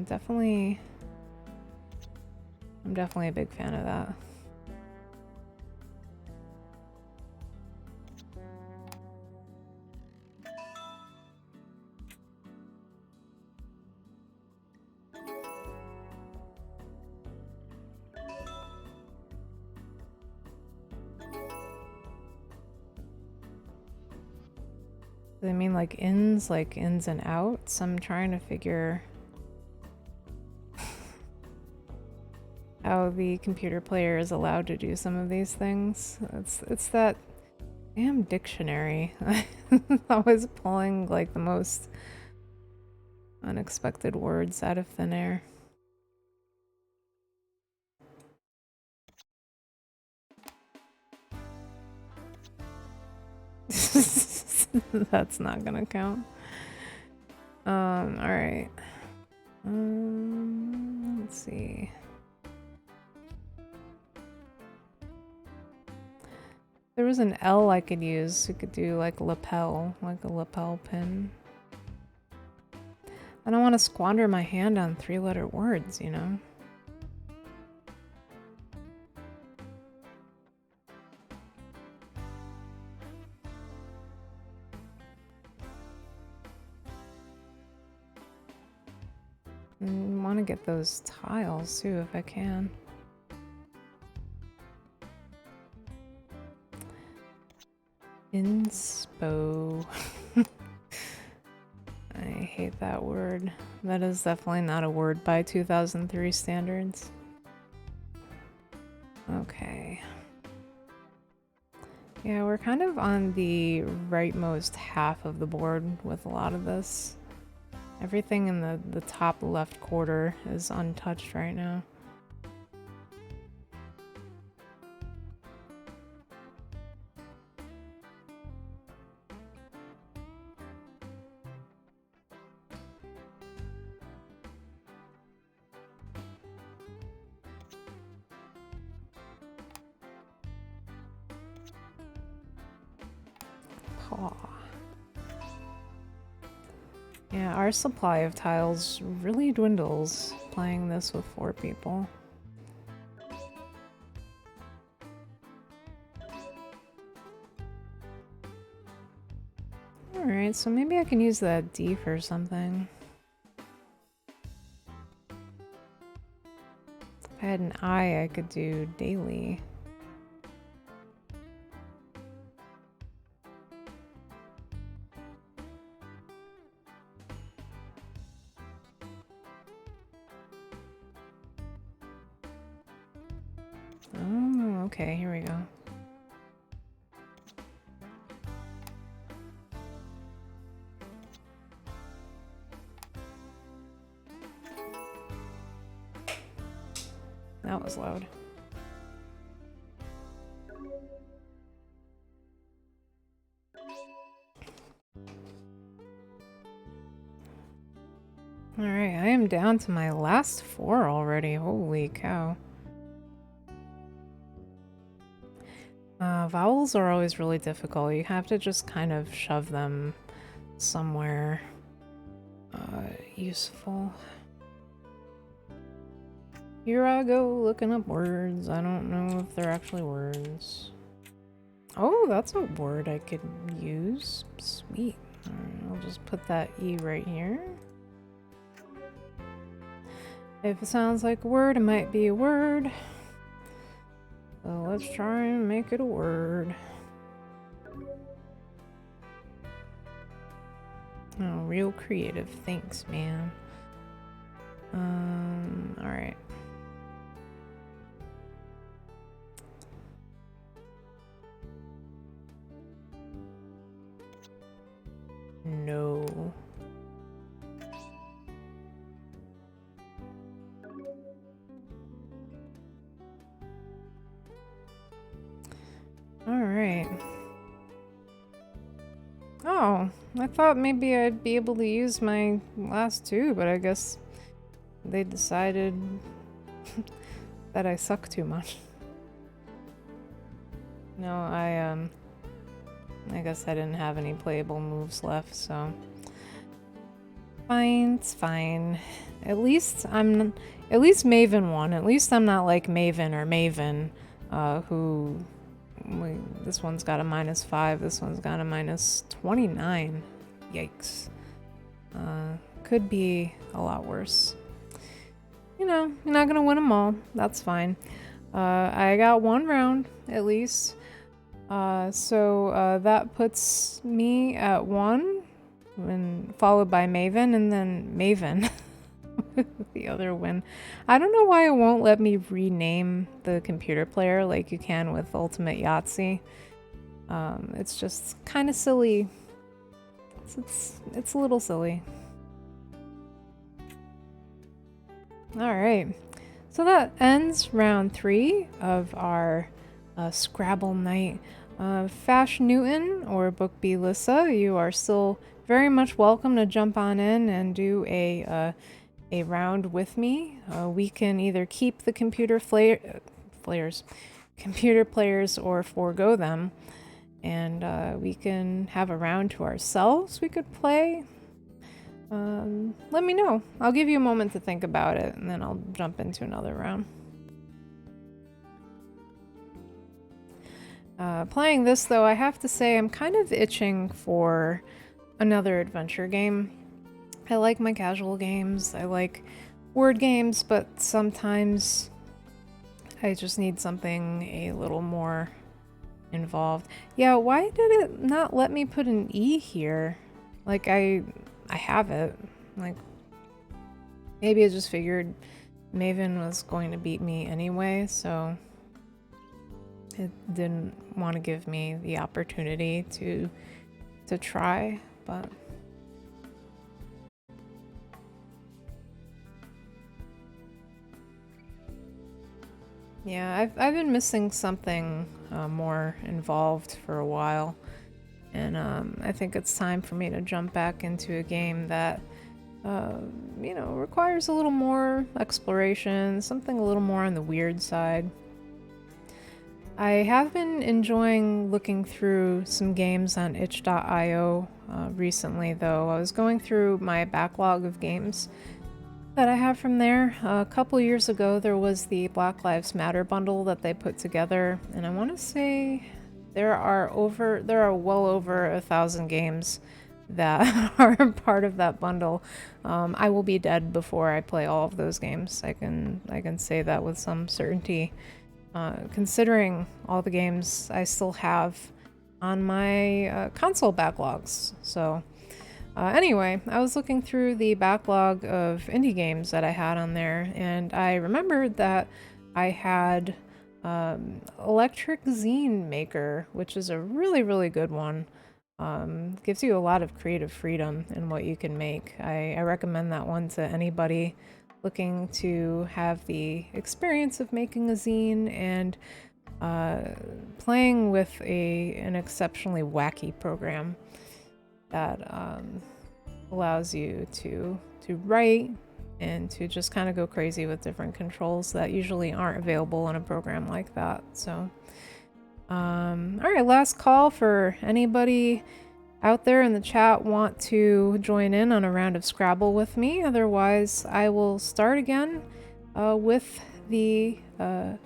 definitely a big fan of that. I mean like ins and outs? I'm trying to figure how the computer player is allowed to do some of these things. It's that damn dictionary. Always pulling like the most unexpected words out of thin air. That's not gonna count. Alright. Let's see. There was an L I could use. You could do like lapel, like a lapel pin. I don't want to squander my hand on 3-letter words, you know? I want to get those tiles too if I can. Inspo. I hate that word. That is definitely not a word by 2003 standards. Okay. Yeah, we're kind of on the rightmost half of the board with a lot of this. Everything in the top left quarter is untouched right now. Paw. Yeah, our supply of tiles really dwindles playing this with 4 people. Alright, so maybe I can use that D for something. If I had an I could do daily. Oh, okay, here we go. That was loud. Alright, I am down to my last 4 already. Holy cow. Vowels are always really difficult. You have to just kind of shove them somewhere useful. Here I go looking up words. I don't know if they're actually words. Oh, that's a word I could use. Sweet. Alright, I'll just put that E right here. If it sounds like a word, it might be a word. So let's try and make it a word. Oh, real creative. Thanks, man. Alright. No. Alright. Oh, I thought maybe I'd be able to use my last two, but I guess they decided that I suck too much. No, I guess I didn't have any playable moves left, so fine, it's fine. At least Maven won. At least I'm not like Maven or Maven, who this one's got a -5, this one's got a -29. Yikes. Could be a lot worse. You know, you're not gonna win them all. That's fine. I got one round, at least. So that puts me at 1, and followed by Maven, and then Maven with the other win. I don't know why it won't let me rename the computer player like you can with Ultimate Yahtzee. It's just kind of silly. It's a little silly. Alright, so that ends round 3 of our Scrabble night. Fash Newton or Book B Lissa, you are still very much welcome to jump on in and do a round with me. We can either keep the computer players or forego them, and we can have a round to ourselves we could play. Let me know. I'll give you a moment to think about it, and then I'll jump into another round. Playing this, though, I have to say I'm kind of itching for another adventure game. I like my casual games, I like word games, but sometimes I just need something a little more involved. Yeah, why did it not let me put an E here? Like, I have it. Like, maybe I just figured Maven was going to beat me anyway, so it didn't want to give me the opportunity to try, but yeah, I've been missing something more involved for a while, and I think it's time for me to jump back into a game that you know, requires a little more exploration, something a little more on the weird side. I have been enjoying looking through some games on itch.io recently, though. I was going through my backlog of games that I have from there. A couple years ago, there was the Black Lives Matter bundle that they put together, and I want to say there are well over 1,000 games that are part of that bundle. I will be dead before I play all of those games. I can say that with some certainty. Considering all the games I still have on my console backlogs. So anyway, I was looking through the backlog of indie games that I had on there, and I remembered that I had Electric Zine Maker, which is a really, really good one. Gives you a lot of creative freedom in what you can make. I recommend that one to anybody looking to have the experience of making a zine and playing with an exceptionally wacky program that allows you to write and to just kind of go crazy with different controls that usually aren't available in a program like that. So alright, last call for anybody out there in the chat want to join in on a round of Scrabble with me. Otherwise, I will start again with the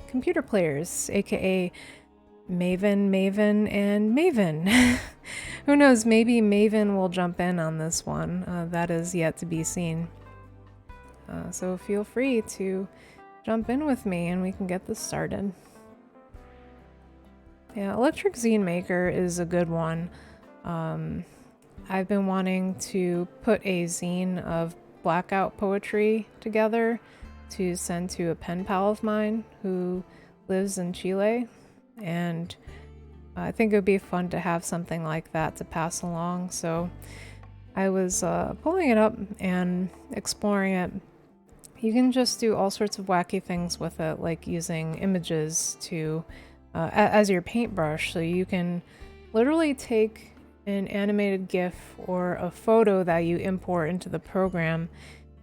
computer players, aka Maven, and Maven. Who knows, maybe Maven will jump in on this one. That is yet to be seen. So feel free to jump in with me and we can get this started. Yeah, Electric Zine Maker is a good one. I've been wanting to put a zine of blackout poetry together to send to a pen pal of mine who lives in Chile, and I think it would be fun to have something like that to pass along. So I was pulling it up and exploring it. You can just do all sorts of wacky things with it, like using images to as your paintbrush. So you can literally take an animated GIF or a photo that you import into the program,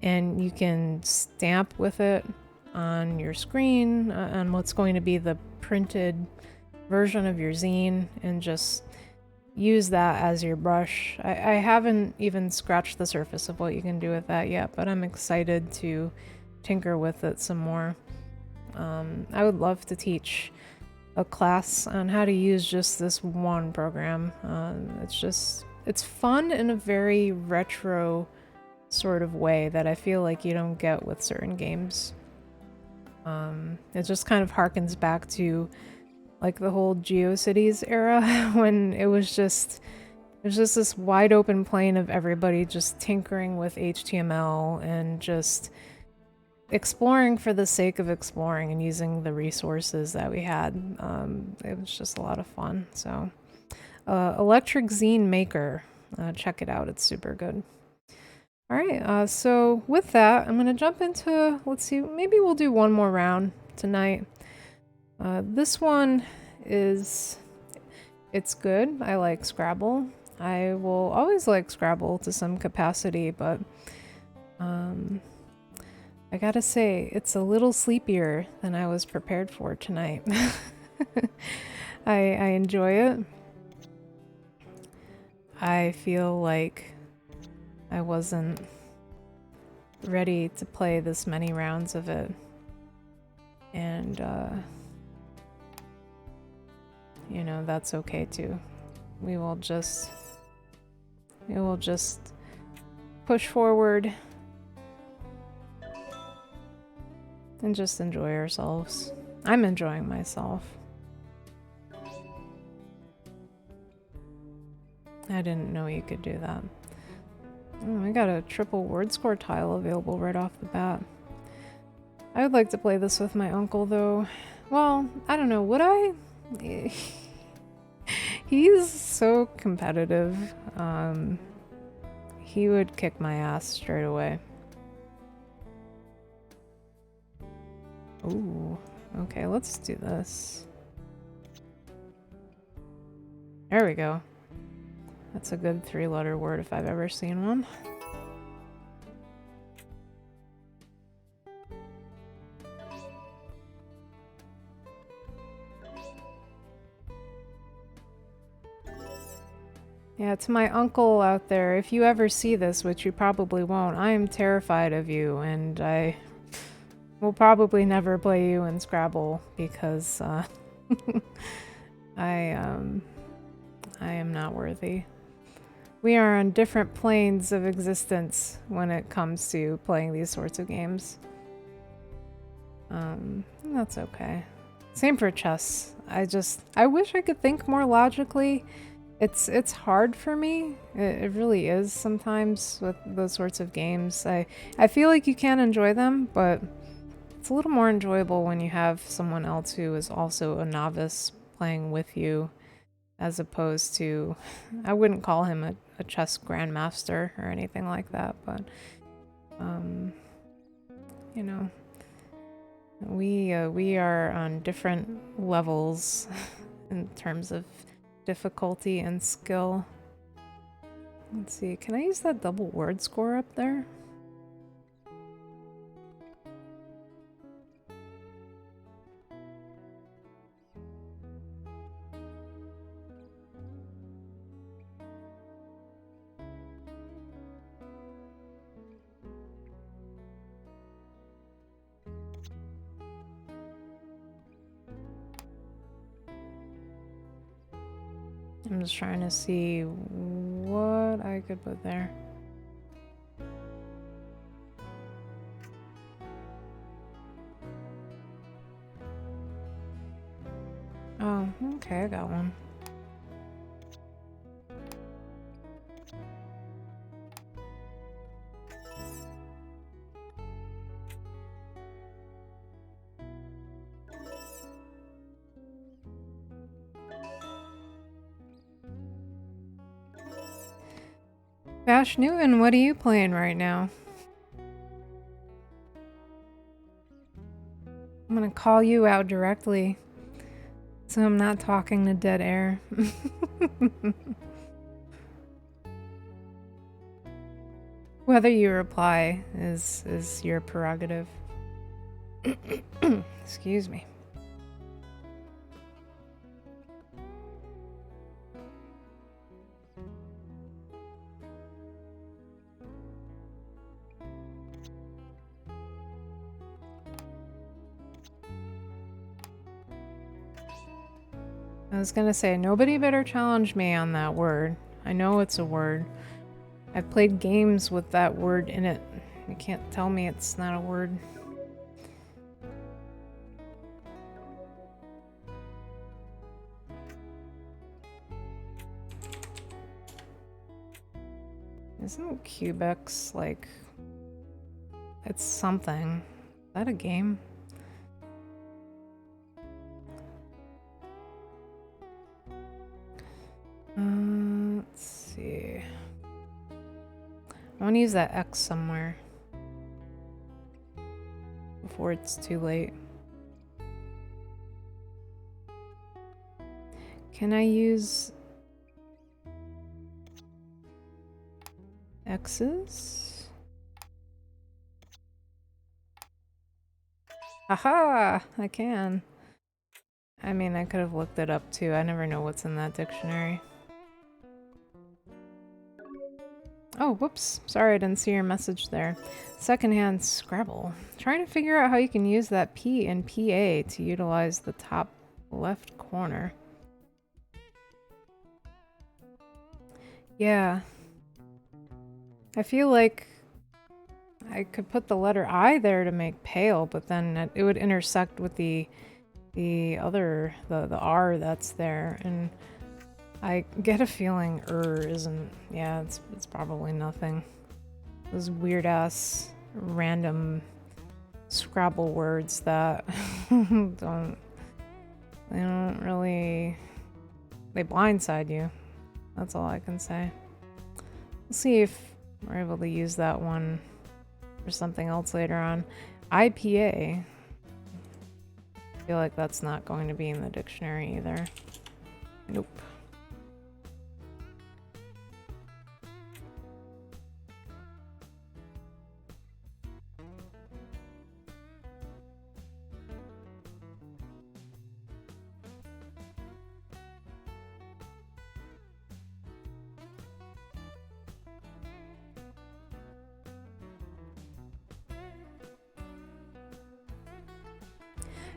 and you can stamp with it on your screen on what's going to be the printed version of your zine, and just use that as your brush. I haven't even scratched the surface of what you can do with that yet, but I'm excited to tinker with it some more. I would love to teach a class on how to use just this one program. It's fun in a very retro sort of way that I feel like you don't get with certain games. It just kind of harkens back to like the whole GeoCities era when it was just this wide open plain of everybody just tinkering with HTML and just exploring for the sake of exploring and using the resources that we had. It was just a lot of fun. So Electric Zine Maker, check it out, it's super good. All right, so with that, I'm gonna jump into, let's see, maybe we'll do one more round tonight. This one it's good. I like Scrabble. I will always like Scrabble to some capacity, but I gotta say, it's a little sleepier than I was prepared for tonight. I enjoy it. I feel like I wasn't ready to play this many rounds of it. And, you know, that's okay too. We will just push forward and just enjoy ourselves. I'm enjoying myself. I didn't know you could do that. Oh, I got a triple word score tile available right off the bat. I would like to play this with my uncle though. Well, I don't know, would I? He's so competitive. He would kick my ass straight away. Ooh, okay, let's do this. There we go. That's a good 3-letter word if I've ever seen one. Yeah, to my uncle out there, if you ever see this, which you probably won't, I am terrified of you, and I will probably never play you in Scrabble because I am not worthy. We are on different planes of existence when it comes to playing these sorts of games. That's okay. Same for chess. I wish I could think more logically. It's hard for me. It really is sometimes with those sorts of games. I feel like you can enjoy them, but it's a little more enjoyable when you have someone else who is also a novice playing with you, as opposed to, I wouldn't call him a chess grandmaster or anything like that, but you know, we are on different levels in terms of difficulty and skill. Let's see, can I use that double word score up there? I'm just trying to see what I could put there. Oh, okay, I got one. Vash Newton, what are you playing right now? I'm gonna call you out directly, so I'm not talking to dead air. Whether you reply is your prerogative. Excuse me. I was gonna say, nobody better challenge me on that word. I know it's a word. I've played games with that word in it. You can't tell me it's not a word. Isn't Cubex like... It's something. Is that a game? Let's see. I want to use that X somewhere before it's too late. Can I use X's? Haha! I can. I mean, I could have looked it up too. I never know what's in that dictionary. Oh, whoops. Sorry, I didn't see your message there. Secondhand Scrabble. Trying to figure out how you can use that P in PA to utilize the top left corner. Yeah. I feel like I could put the letter I there to make pale, but then it would intersect with the R that's there, and I get a feeling isn't. Yeah, it's probably nothing. Those weird ass random Scrabble words that don't really, they blindside you. That's all I can say. We'll see if we're able to use that one for something else later on. IPA. I feel like that's not going to be in the dictionary either. Nope.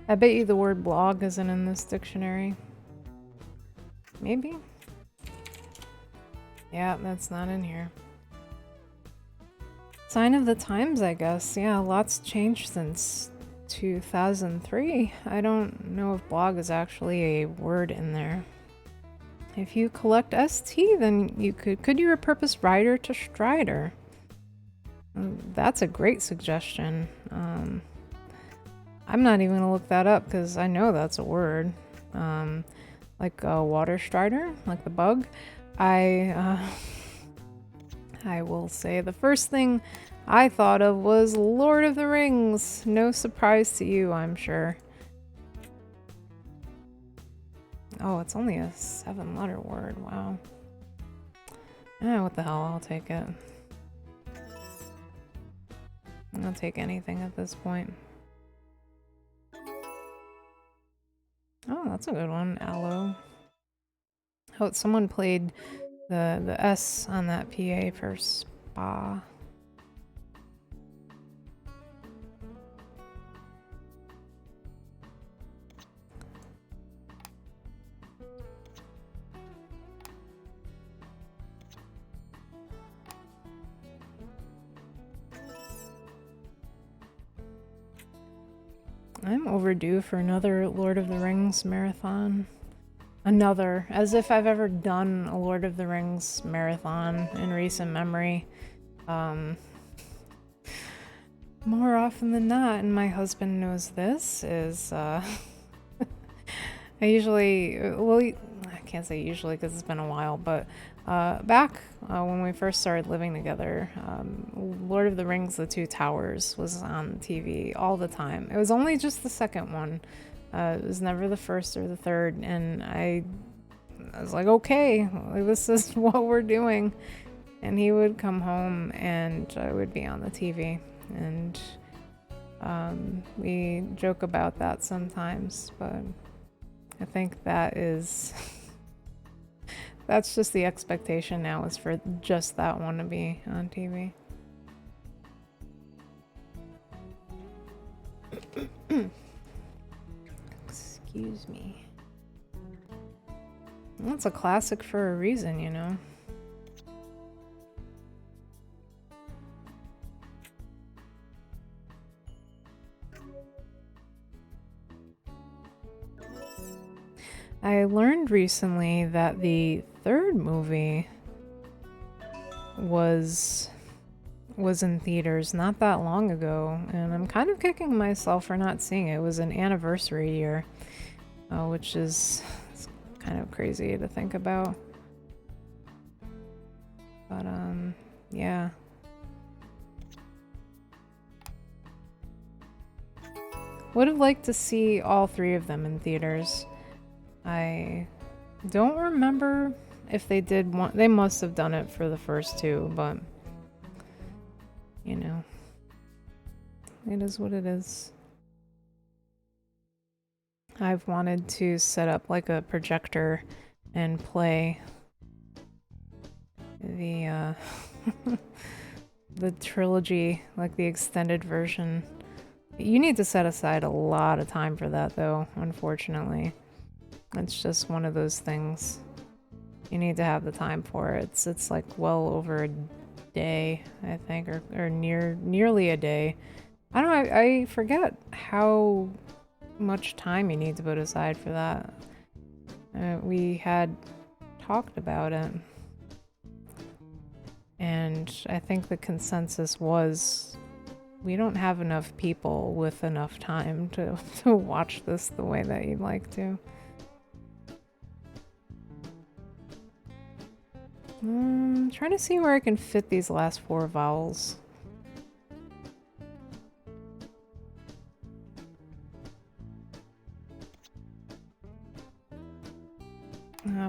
I bet you the word blog isn't in this dictionary. Maybe? Yeah, that's not in here. Sign of the times, I guess. Yeah, lots changed since 2003. I don't know if blog is actually a word in there. If you collect ST, then you could you repurpose Rider to Strider? That's a great suggestion. I'm not even gonna look that up because I know that's a word. Like a water strider, like the bug. I will say the first thing I thought of was Lord of the Rings. No surprise to you, I'm sure. Oh, it's only a 7-letter word. Wow. What the hell? I'll take it. I'll take anything at this point. Oh, that's a good one. Aloe. Oh, someone played the S on that PA for spa. I'm overdue for another Lord of the Rings marathon. Another, as if I've ever done a Lord of the Rings marathon in recent memory. More often than not, and my husband knows this, is I usually, well, I can't say usually because it's been a while, but back when we first started living together, Lord of the Rings, The Two Towers was on TV all the time. It was only just the second one. It was never the first or the third, and I was like, okay, this is what we're doing. And he would come home and I would be on the TV. And we joke about that sometimes, but I think that is... that's just the expectation now, is for just that one to be on TV. Excuse me. Well, it's a classic for a reason, you know. I learned recently that the third movie was in theaters not that long ago, and I'm kind of kicking myself for not seeing it. It was an anniversary year, which is kind of crazy to think about. But yeah. Would have liked to see all three of them in theaters. I don't remember if they did one. They must have done it for the first two, but you know, it is what it is. I've wanted to set up like a projector and play the the trilogy, like the extended version. You need to set aside a lot of time for that though, unfortunately. It's just one of those things. You need to have the time for it. It's like well over a day, I think, or nearly a day. I don't know, I forget how much time you need to put aside for that. We had talked about it. And I think the consensus was we don't have enough people with enough time to watch this the way that you'd like to. Trying to see where I can fit these last 4 vowels.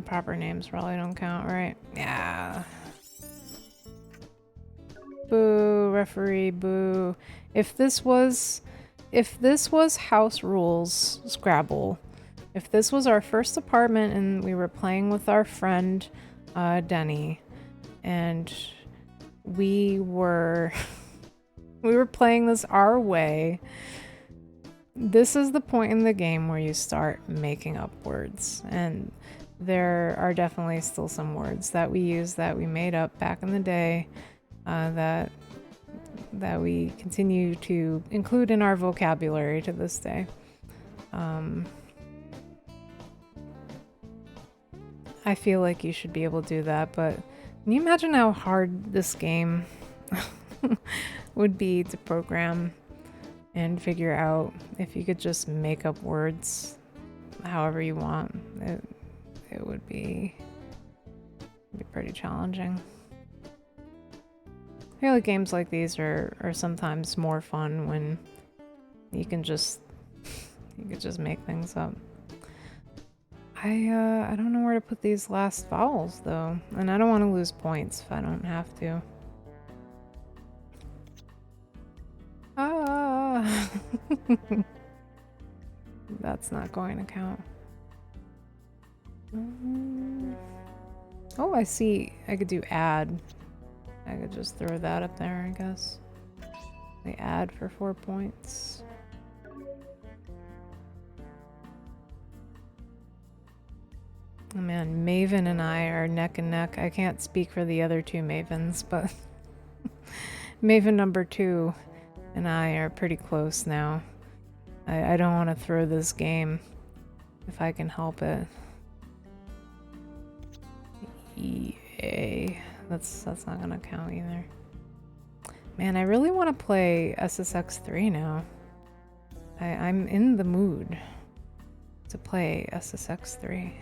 Proper names probably don't count, right? Yeah. Boo, referee, boo. If this was House Rules Scrabble, if this was our first apartment and we were playing with our friend Denny, and we were playing this our way, this is the point in the game where you start making up words, and there are definitely still some words that we use that we made up back in the day that we continue to include in our vocabulary to this day. I feel like you should be able to do that, but can you imagine how hard this game would be to program and figure out if you could just make up words however you want? It would be pretty challenging. I feel like games like these are sometimes more fun when you can just make things up. I don't know where to put these last vowels though, and I don't want to lose points if I don't have to. Ah, that's not going to count. Oh, I see. I could do add. I could just throw that up there, I guess. They add for 4 points. Oh man, Maven and I are neck and neck. I can't speak for the other 2 Mavens, but Maven number 2 and I are pretty close now. I don't want to throw this game if I can help it. EA. That's not gonna count either. Man, I really want to play SSX3 now. I'm in the mood to play SSX3.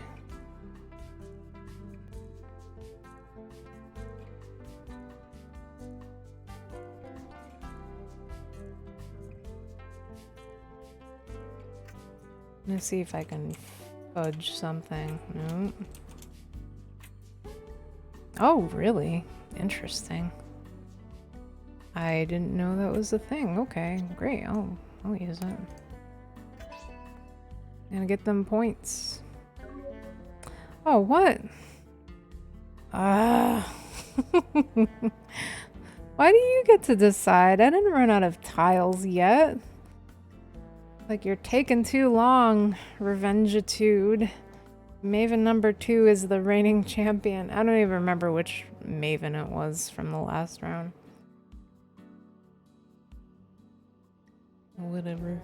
Let's see if I can fudge something. No. Oh, really? Interesting. I didn't know that was a thing. Okay, great. I'll use it. Gonna get them points. Oh, what? Ah. Why do you get to decide? I didn't run out of tiles yet. Like, you're taking too long, Revengitude. Maven number 2 is the reigning champion. I don't even remember which Maven it was from the last round. Whatever.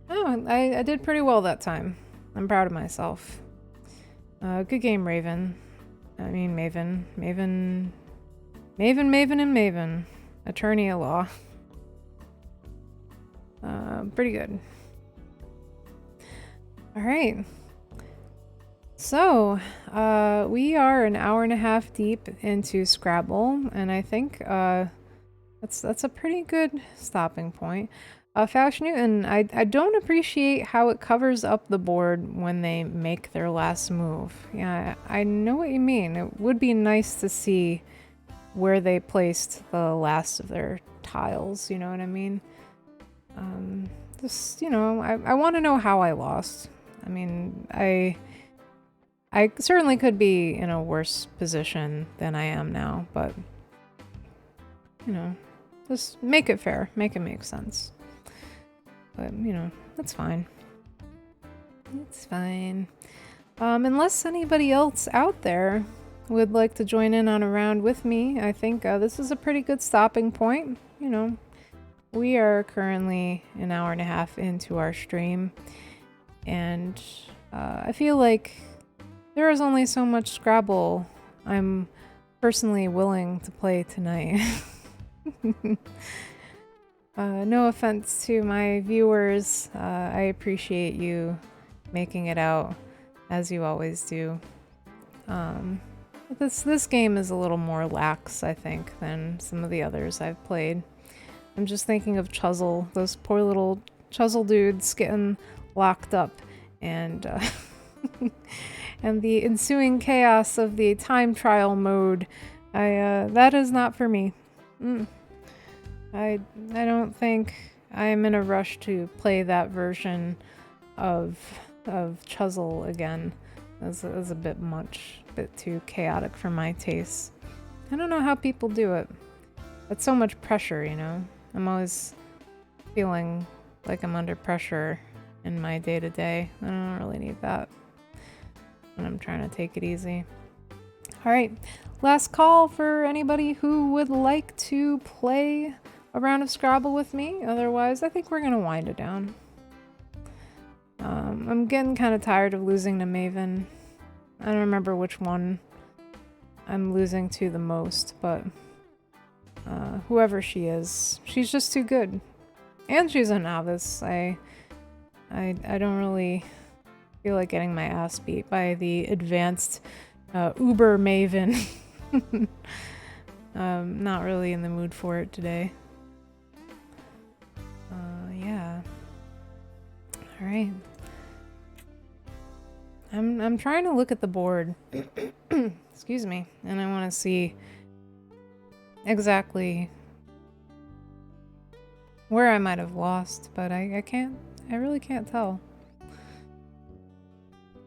Oh, I did pretty well that time. I'm proud of myself. Good game, Raven. I mean, Maven. Maven, and Maven. Attorney at law. Pretty good. Alright. So, we are an hour and a half deep into Scrabble, and I think that's a pretty good stopping point. Fash Newton, I don't appreciate how it covers up the board when they make their last move. Yeah, I know what you mean. It would be nice to see where they placed the last of their tiles, you know what I mean? Just, you know, I want to know how I lost. I mean, I certainly could be in a worse position than I am now, but, you know, just make it fair. Make it make sense. But, you know, that's fine. It's fine. Unless anybody else out there would like to join in on a round with me, I think this is a pretty good stopping point. You know, we are currently an hour and a half into our stream, and I feel like there is only so much Scrabble I'm personally willing to play tonight. No offense to my viewers, I appreciate you making it out, as you always do. This game is a little more lax, I think, than some of the others I've played. I'm just thinking of Chuzzle, those poor little Chuzzle dudes getting locked up, and and the ensuing chaos of the time trial mode. That is not for me. I don't think I'm in a rush to play that version of Chuzzle again. It was a bit much, a bit too chaotic for my tastes. I don't know how people do it. It's so much pressure, you know? I'm always feeling like I'm under pressure in my day-to-day. I don't really need that when I'm trying to take it easy. Alright, last call for anybody who would like to play a round of Scrabble with me. Otherwise, I think we're gonna wind it down. I'm getting kind of tired of losing to Maven. I don't remember which one I'm losing to the most, but whoever she is, she's just too good. And she's a novice. I don't really feel like getting my ass beat by the advanced Uber Maven. Not really in the mood for it today. Yeah. All right. I'm trying to look at the board. Excuse me. And I want to see exactly where I might have lost, but I really can't tell.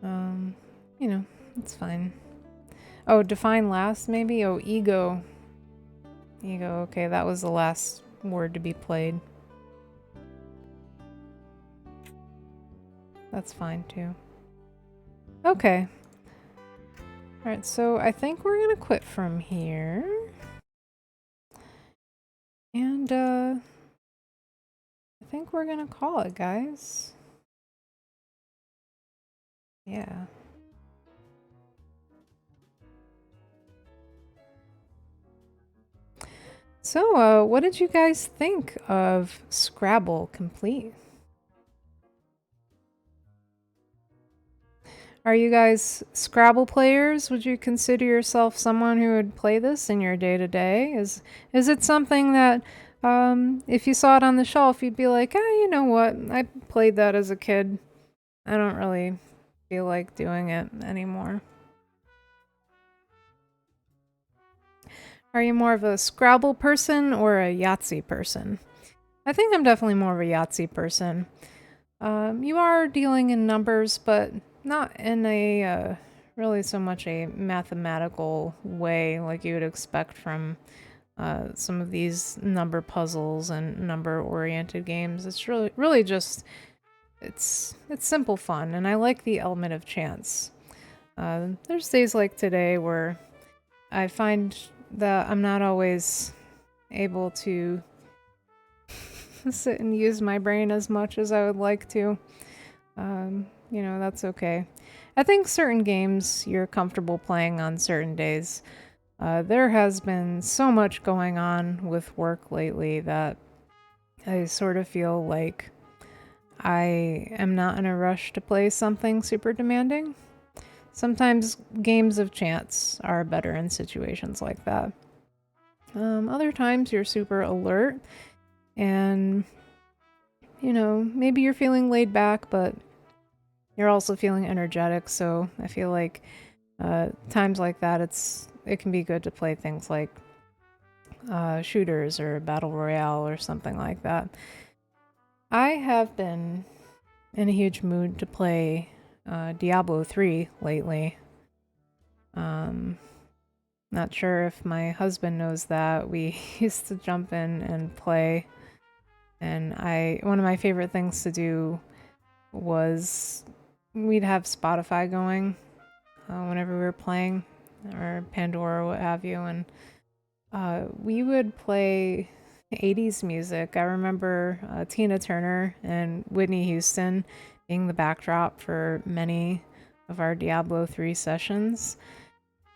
You know, it's fine. Oh, define last maybe? Oh, ego. Ego, okay, that was the last word to be played. That's fine too. Okay. Alright, so I think we're gonna quit from here. And, I think we're gonna call it, guys. Yeah. So, what did you guys think of Scrabble Complete? Are you guys Scrabble players? Would you consider yourself someone who would play this in your day-to-day? Is it something that if you saw it on the shelf, you'd be like, you know what? I played that as a kid. I don't really feel like doing it anymore. Are you more of a Scrabble person or a Yahtzee person? I think I'm definitely more of a Yahtzee person. You are dealing in numbers, but not in a really so much a mathematical way like you would expect from some of these number puzzles and number-oriented games. It's really just it's simple fun, and I like the element of chance. There's days like today where I find that I'm not always able to sit and use my brain as much as I would like to. You know, that's okay. I think certain games you're comfortable playing on certain days. There has been so much going on with work lately that I sort of feel like I am not in a rush to play something super demanding. Sometimes games of chance are better in situations like that. Other times you're super alert and, you know, maybe you're feeling laid back, but you're also feeling energetic. So I feel like times like that, it can be good to play things like shooters or battle royale or something like that. I have been in a huge mood to play Diablo 3 lately. Not sure if my husband knows that. We used to jump in and play, and one of my favorite things to do was we'd have Spotify going whenever we were playing, or Pandora, what have you, and we would play 80s music. I remember Tina Turner and Whitney Houston being the backdrop for many of our Diablo 3 sessions.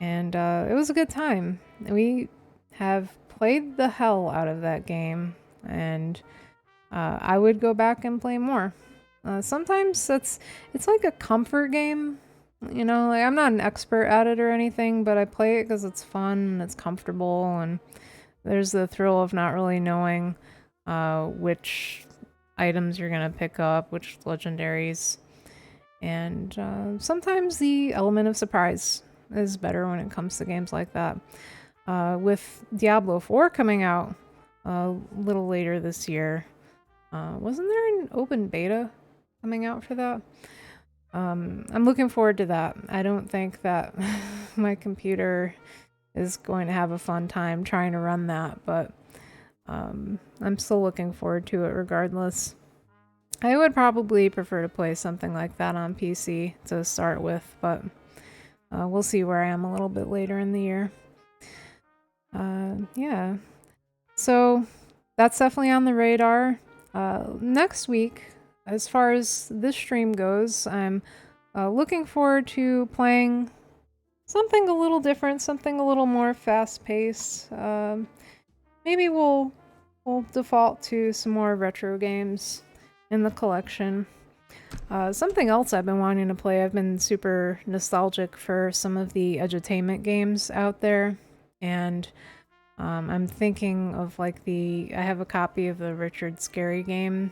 And it was a good time. We have played the hell out of that game, and I would go back and play more. Sometimes it's like a comfort game. You know, like I'm not an expert at it or anything, but I play it because it's fun and it's comfortable, and there's the thrill of not really knowing which items you're gonna pick up, which legendaries, and sometimes the element of surprise is better when it comes to games like that. With Diablo 4 coming out a little later this year, wasn't there an open beta coming out for that? I'm looking forward to that. I don't think that my computer is going to have a fun time trying to run that, but I'm still looking forward to it regardless. I would probably prefer to play something like that on PC to start with, but we'll see where I am a little bit later in the year. Yeah. So that's definitely on the radar. Next week, as far as this stream goes, I'm looking forward to playing something a little different, something a little more fast-paced. Maybe we'll default to some more retro games in the collection. Something else I've been wanting to play, I've been super nostalgic for some of the edutainment games out there, and I'm thinking of like I have a copy of the Richard Scarry game,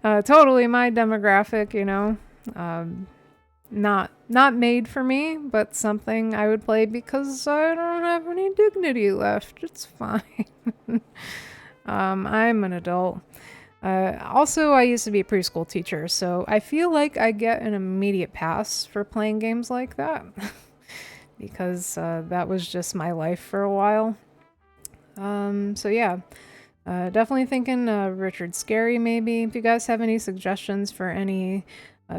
totally my demographic, you know, not made for me, but something I would play because I don't have any dignity left. It's fine. I'm an adult. Also, I used to be a preschool teacher, so I feel like I get an immediate pass for playing games like that because that was just my life for a while. So yeah, definitely thinking Richard Scarry maybe. If you guys have any suggestions for any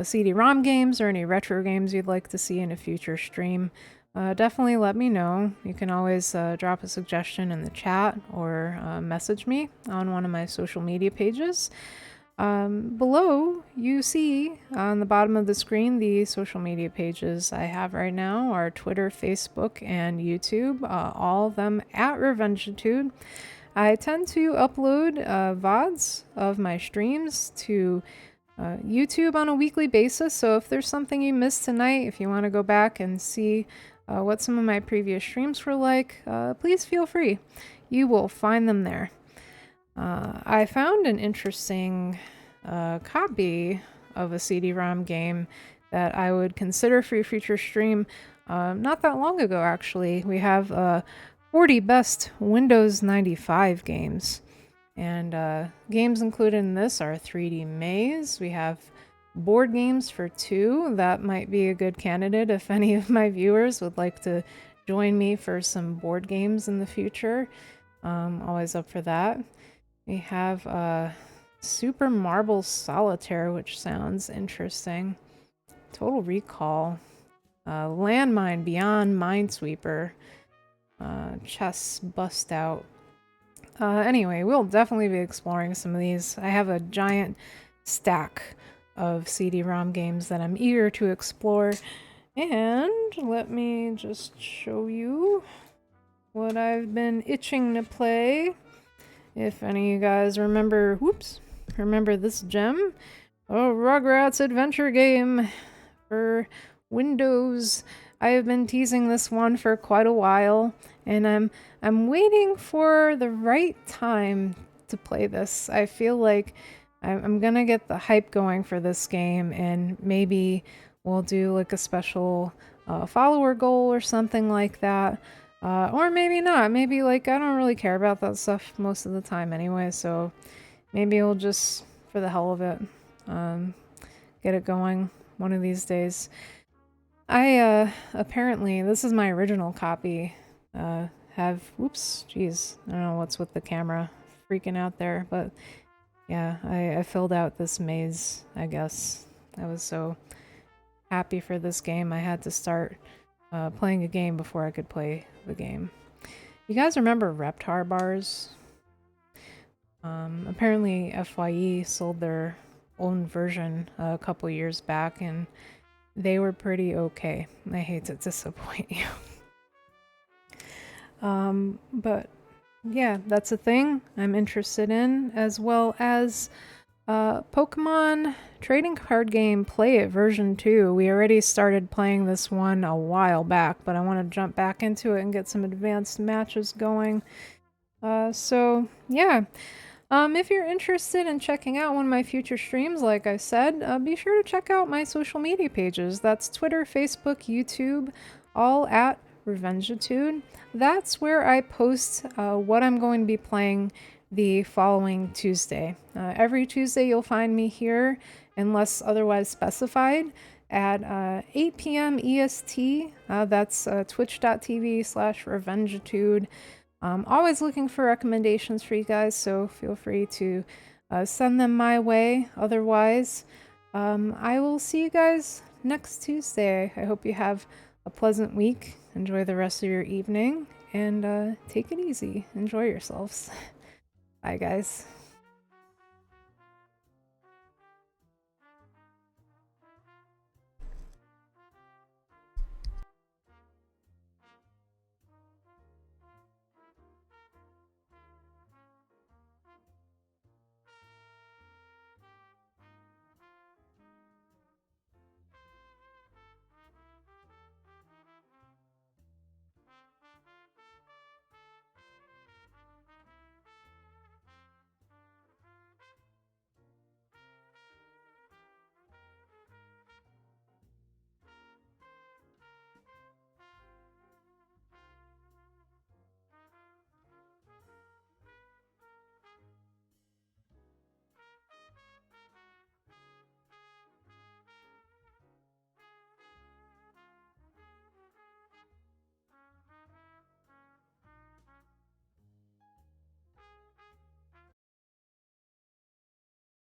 CD-ROM games or any retro games you'd like to see in a future stream, definitely let me know. You can always drop a suggestion in the chat or message me on one of my social media pages. Below, you see on the bottom of the screen the social media pages I have right now are Twitter, Facebook, and YouTube, all of them at Revengitude. I tend to upload VODs of my streams to YouTube on a weekly basis, so if there's something you missed tonight, if you want to go back and see what some of my previous streams were like, please feel free. You will find them there. I found an interesting copy of a CD-ROM game that I would consider for a future stream not that long ago, actually. We have 40 best Windows 95 games. And games included in this are 3D Maze. We have board games for 2. That might be a good candidate if any of my viewers would like to join me for some board games in the future. Always up for that. We have Super Marble Solitaire, which sounds interesting. Total Recall. Landmine Beyond Minesweeper. Chess Bust Out. Anyway, we'll definitely be exploring some of these. I have a giant stack of CD-ROM games that I'm eager to explore. And let me just show you what I've been itching to play. If any of you guys remember, remember this gem? Oh, Rugrats adventure game for Windows. I have been teasing this one for quite a while, and I'm waiting for the right time to play this. I feel like I'm gonna get the hype going for this game, and maybe we'll do like a special follower goal or something like that. Or maybe not. Maybe like I don't really care about that stuff most of the time anyway, so maybe we'll just, for the hell of it, get it going one of these days. Apparently, this is my original copy, I don't know what's with the camera freaking out there, but yeah, I filled out this maze, I guess. I was so happy for this game, I had to start playing a game before I could play the game. You guys remember Reptar bars? Apparently FYE sold their own version a couple years back, and they were pretty okay. I hate to disappoint you. But yeah, that's a thing I'm interested in, as well as Pokemon trading card game Play It version 2. We already started playing this one a while back, but I want to jump back into it and get some advanced matches going. So yeah. If you're interested in checking out one of my future streams, like I said, be sure to check out my social media pages. That's Twitter, Facebook, YouTube, all at Revengitude. That's where I post what I'm going to be playing the following Tuesday. Every Tuesday you'll find me here, unless otherwise specified, at 8 p.m. EST. That's twitch.tv/Revengitude. Always looking for recommendations for you guys, so feel free to send them my way. Otherwise, I will see you guys next Tuesday. I hope you have a pleasant week. Enjoy the rest of your evening, and take it easy. Enjoy yourselves. Bye, guys.